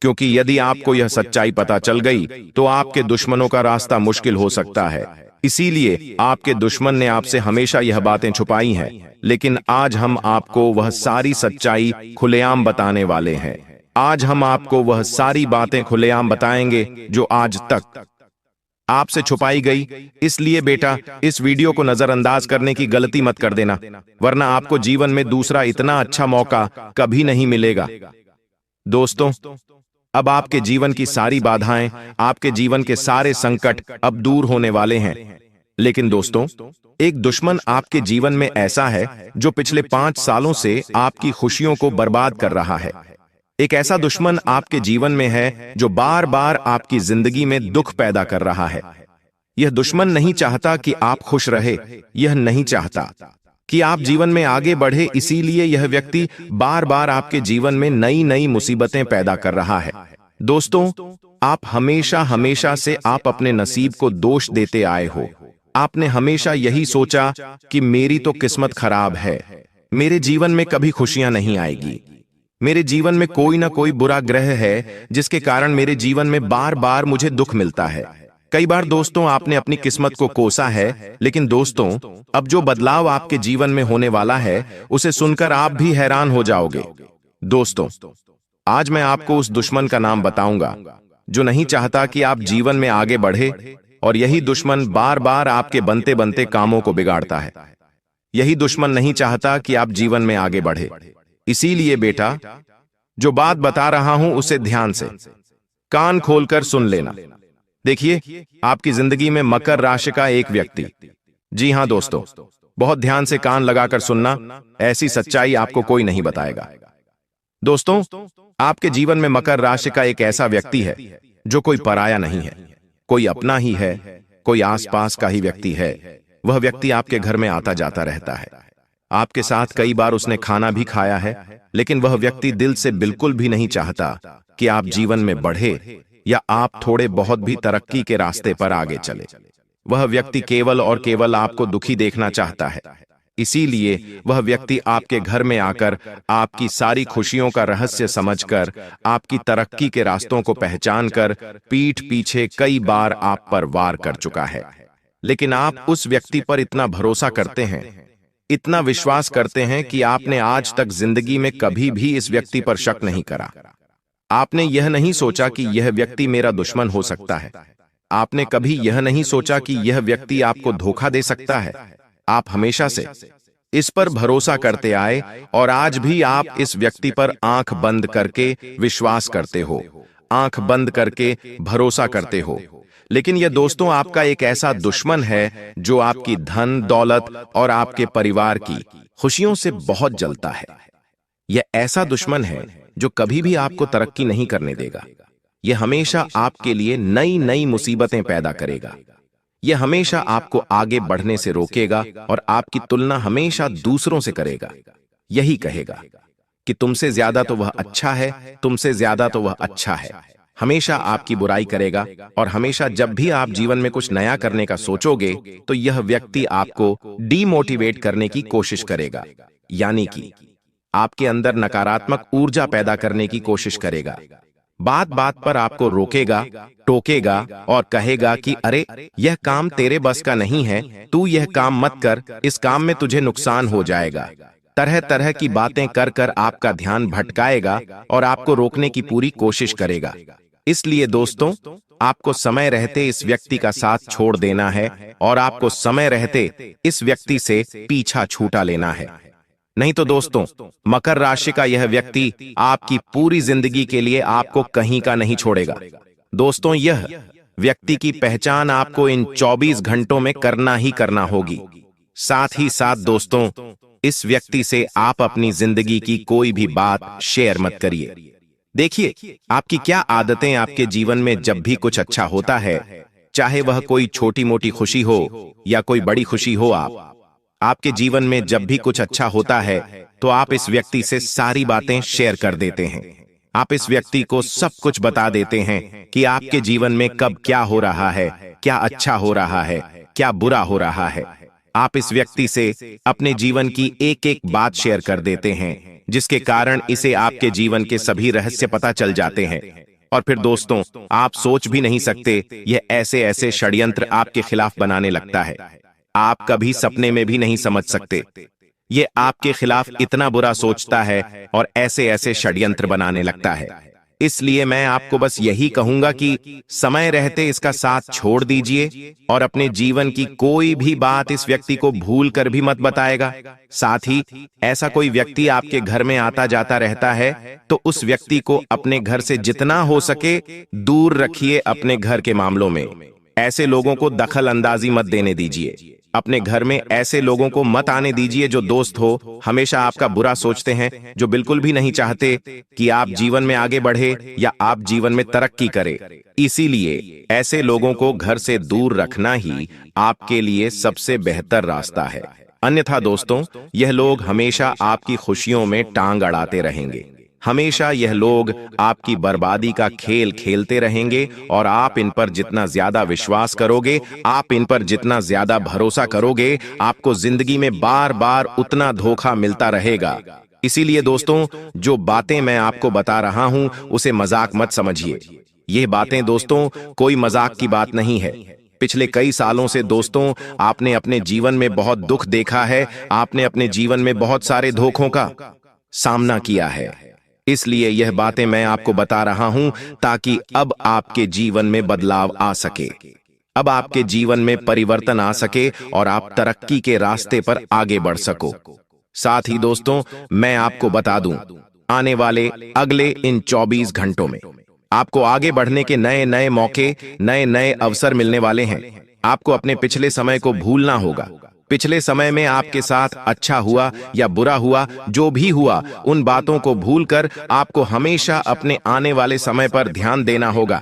क्योंकि यदि आपको यह सच्चाई पता चल गई तो आपके दुश्मनों का रास्ता मुश्किल हो सकता है। इसीलिए आपके दुश्मन ने आपसे हमेशा यह बातें छुपाई हैं, लेकिन आज हम आपको वह सारी सच्चाई खुलेआम बताने वाले हैं। आज हम आपको वह सारी बातें खुलेआम बताएंगे जो आज तक आपसे छुपाई गई। इसलिए बेटा, इस वीडियो को नजरअंदाज करने की गलती मत कर देना, वरना आपको जीवन में दूसरा इतना अच्छा मौका कभी नहीं मिलेगा। दोस्तों, अब आपके जीवन की सारी बाधाएं, आपके जीवन के सारे संकट अब दूर होने वाले हैं। लेकिन दोस्तों, एक दुश्मन आपके जीवन में ऐसा है जो पिछले 5 सालों से आपकी खुशियों को बर्बाद कर रहा है। एक ऐसा दुश्मन आपके जीवन में है जो बार बार आपकी जिंदगी में दुख पैदा कर रहा है। यह दुश्मन नहीं चाहता कि आप खुश रहे, यह नहीं चाहता कि आप जीवन में आगे बढ़े, इसीलिए यह व्यक्ति बार बार आपके जीवन में नई नई मुसीबतें पैदा कर रहा है। दोस्तों, आप हमेशा से आप अपने नसीब को दोष देते आए हो। आपने हमेशा यही सोचा कि मेरी तो किस्मत खराब है, मेरे जीवन में कभी खुशियां नहीं आएगी, मेरे जीवन में कोई ना कोई बुरा ग्रह है जिसके कारण मेरे जीवन में बार बार मुझे दुख मिलता है। कई बार दोस्तों आपने अपनी किस्मत को कोसा है, लेकिन दोस्तों अब जो बदलाव आपके जीवन में होने वाला है उसे सुनकर आप भी हैरान हो जाओगे। दोस्तों, आज मैं आपको उस दुश्मन का नाम बताऊंगा जो नहीं चाहता कि आप जीवन में आगे बढ़े, और यही दुश्मन बार बार आपके बनते बनते कामों को बिगाड़ता है। यही दुश्मन नहीं चाहता कि आप जीवन में आगे बढ़े। इसीलिए बेटा, जो बात बता रहा हूं उसे ध्यान से कान खोलकर सुन लेना। देखिए, आपकी जिंदगी में मकर राशि का एक व्यक्ति, जी हां दोस्तों, बहुत ध्यान से कान लगाकर सुनना, ऐसी सच्चाई आपको कोई नहीं बताएगा। दोस्तों, आपके जीवन में मकर राशि का एक ऐसा व्यक्ति है जो कोई पराया नहीं है, कोई अपना ही है, कोई आसपास का ही व्यक्ति है। वह व्यक्ति आपके घर में आता जाता रहता है, आपके साथ कई बार उसने खाना भी खाया है, लेकिन वह व्यक्ति दिल से बिल्कुल भी नहीं चाहता कि आप जीवन में बढ़े या आप थोड़े बहुत भी तरक्की के रास्ते पर आगे चले। वह व्यक्ति केवल और केवल आपको दुखी देखना चाहता है। इसीलिए वह व्यक्ति आपके घर में आकर आपकी सारी खुशियों का रहस्य समझकर, आपकी तरक्की के रास्तों को पहचानकर पीठ पीछे कई बार आप पर वार कर चुका है। लेकिन आप उस व्यक्ति पर इतना भरोसा करते हैं, इतना विश्वास करते हैं कि आपने आज तक जिंदगी में कभी भी इस व्यक्ति पर शक नहीं करा। आपने यह नहीं सोचा कि यह व्यक्ति मेरा दुश्मन हो सकता है। आपने कभी यह नहीं सोचा कि यह व्यक्ति आपको धोखा दे सकता है। आप हमेशा से इस पर भरोसा करते आए और आज भी आप इस व्यक्ति पर आंख बंद करके विश्वास करते हो, आंख बंद करके भरोसा करते हो। लेकिन यह दोस्तों आपका एक ऐसा दुश्मन है जो आपकी धन दौलत और आपके परिवार की खुशियों से बहुत जलता है। यह ऐसा दुश्मन है जो कभी भी आपको तरक्की नहीं करने देगा। यह हमेशा आपके लिए नई नई मुसीबतें पैदा करेगा। यह हमेशा आपको आगे बढ़ने से रोकेगा और आपकी तुलना हमेशा दूसरों से करेगा। यही कहेगा कि तुमसे ज्यादा तो वह अच्छा है, तुमसे ज्यादा तो वह अच्छा है। हमेशा आपकी बुराई करेगा और हमेशा जब भी आप जीवन में कुछ नया करने का सोचोगे तो यह व्यक्ति आपको डीमोटिवेट करने की कोशिश करेगा, यानी कि आपके अंदर नकारात्मक ऊर्जा पैदा करने की कोशिश करेगा। बात बात पर आपको रोकेगा, टोकेगा और कहेगा कि अरे यह काम तेरे बस का नहीं है, तू यह काम मत कर, इस काम में तुझे नुकसान हो जाएगा। तरह तरह की बातें कर कर आपका ध्यान भटकाएगा और आपको रोकने की पूरी कोशिश करेगा। इसलिए दोस्तों, आपको समय रहते इस व्यक्ति का साथ छोड़ देना है और आपको समय रहते इस व्यक्ति से पीछा छूटा लेना है। नहीं तो दोस्तों, मकर राशि का यह व्यक्ति आपकी पूरी जिंदगी के लिए आपको कहीं का नहीं छोड़ेगा। दोस्तों, यह व्यक्ति की पहचान आपको इन 24 घंटों में करना ही करना होगी। साथ ही साथ दोस्तों, इस व्यक्ति से आप अपनी जिंदगी की कोई भी बात शेयर मत करिए। देखिए, आपकी क्या आदतें आपके जीवन में जब भी कुछ अच्छा होता है, चाहे वह कोई छोटी मोटी खुशी हो या कोई बड़ी खुशी हो, आपके जीवन में जब भी कुछ अच्छा होता है तो आप इस व्यक्ति से सारी बातें शेयर कर देते हैं। आप इस व्यक्ति को सब कुछ बता देते हैं कि आपके जीवन में कब क्या हो रहा है, क्या अच्छा हो रहा है, क्या बुरा हो रहा है। आप इस व्यक्ति से अपने जीवन की एक एक बात शेयर कर देते हैं, जिसके कारण इसे आपके जीवन के सभी रहस्य पता चल जाते हैं। और फिर दोस्तों, आप सोच भी नहीं सकते, यह ऐसे ऐसे षड्यंत्र आपके खिलाफ बनाने लगता है, आप कभी सपने में भी नहीं समझ सकते। ये आपके खिलाफ इतना बुरा सोचता है और ऐसे ऐसे षड्यंत्र बनाने लगता है। इसलिए मैं आपको बस यही कहूंगा कि समय रहते इसका साथ छोड़ दीजिए और अपने जीवन की कोई भी बात इस व्यक्ति को भूल कर भी मत बताएगा। साथ ही ऐसा कोई व्यक्ति आपके घर में आता जाता रहता है तो उस व्यक्ति को अपने घर से जितना हो सके दूर रखिए। अपने घर के मामलों में ऐसे लोगों को दखल अंदाजी मत देने दीजिए। अपने घर में ऐसे लोगों को मत आने दीजिए जो दोस्त हो, हमेशा आपका बुरा सोचते हैं, जो बिल्कुल भी नहीं चाहते कि आप जीवन में आगे बढ़े या आप जीवन में तरक्की करें। इसीलिए ऐसे लोगों को घर से दूर रखना ही आपके लिए सबसे बेहतर रास्ता है। अन्यथा दोस्तों, यह लोग हमेशा आपकी खुशियों में टांग अड़ाते रहेंगे। हमेशा यह लोग आपकी बर्बादी का खेल खेलते रहेंगे और आप इन पर जितना ज्यादा विश्वास करोगे, आप इन पर जितना ज्यादा भरोसा करोगे, आपको जिंदगी में बार बार उतना धोखा मिलता रहेगा। इसीलिए दोस्तों, जो बातें मैं आपको बता रहा हूं उसे मजाक मत समझिए। ये बातें दोस्तों कोई मजाक की बात नहीं है। पिछले कई सालों से दोस्तों आपने अपने जीवन में बहुत दुख देखा है, आपने अपने जीवन में बहुत सारे धोखों का सामना किया है। इसलिए यह बातें मैं आपको बता रहा हूं ताकि अब आपके जीवन में बदलाव आ सके, अब आपके जीवन में परिवर्तन आ सके और आप तरक्की के रास्ते पर आगे बढ़ सको। साथ ही दोस्तों, मैं आपको बता दूं, आने वाले अगले इन 24 घंटों में आपको आगे बढ़ने के नए नए मौके, नए नए अवसर मिलने वाले हैं। आपको अपने पिछले समय को भूलना होगा। पिछले समय में आपके साथ अच्छा हुआ या बुरा हुआ, जो भी हुआ, उन बातों को भूलकर आपको हमेशा अपने आने वाले समय पर ध्यान देना होगा।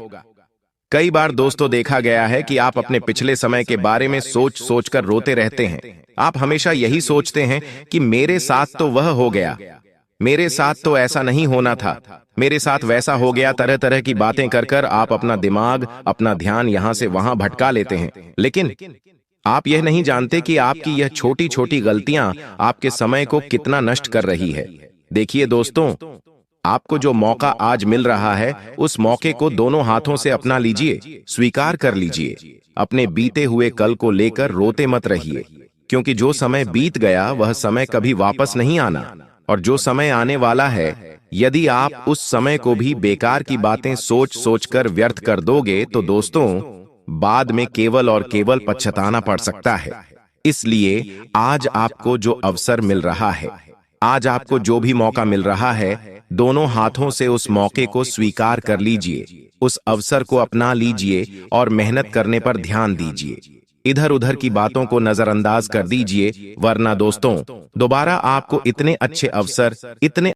कई बार दोस्तों देखा गया है कि आप अपने पिछले समय के बारे में सोच सोचकर रोते रहते हैं। आप हमेशा यही सोचते हैं कि मेरे साथ तो वह हो गया, मेरे साथ तो ऐसा नहीं होना था, मेरे साथ वैसा हो गया। तरह तरह की बातें कर कर आप अपना दिमाग, अपना ध्यान यहां से वहां भटका लेते हैं। लेकिन आप यह नहीं जानते कि आपकी यह छोटी छोटी गलतियां आपके समय को कितना नष्ट कर रही है। देखिए दोस्तों, आपको जो मौका आज मिल रहा है, उस मौके को दोनों हाथों से अपना लीजिए, स्वीकार कर लीजिए। अपने बीते हुए कल को लेकर रोते मत रहिए, क्योंकि जो समय बीत गया वह समय कभी वापस नहीं आना, और जो समय आने वाला है, यदि आप उस समय को भी बेकार की बातें सोच सोचकर व्यर्थ कर दोगे तो दोस्तों बाद में केवल और केवल पछताना पड़ सकता है। इसलिए आज आपको जो अवसर मिल रहा है, आज आपको जो भी मौका मिल रहा है, दोनों हाथों से उस मौके को स्वीकार कर लीजिए, उस अवसर को अपना लीजिए और मेहनत करने पर ध्यान दीजिए। इधर उधर की बातों को नजरअंदाज कर दीजिए, वरना दोस्तों दोबारा आपको इतने अच्छे अवसर, इतने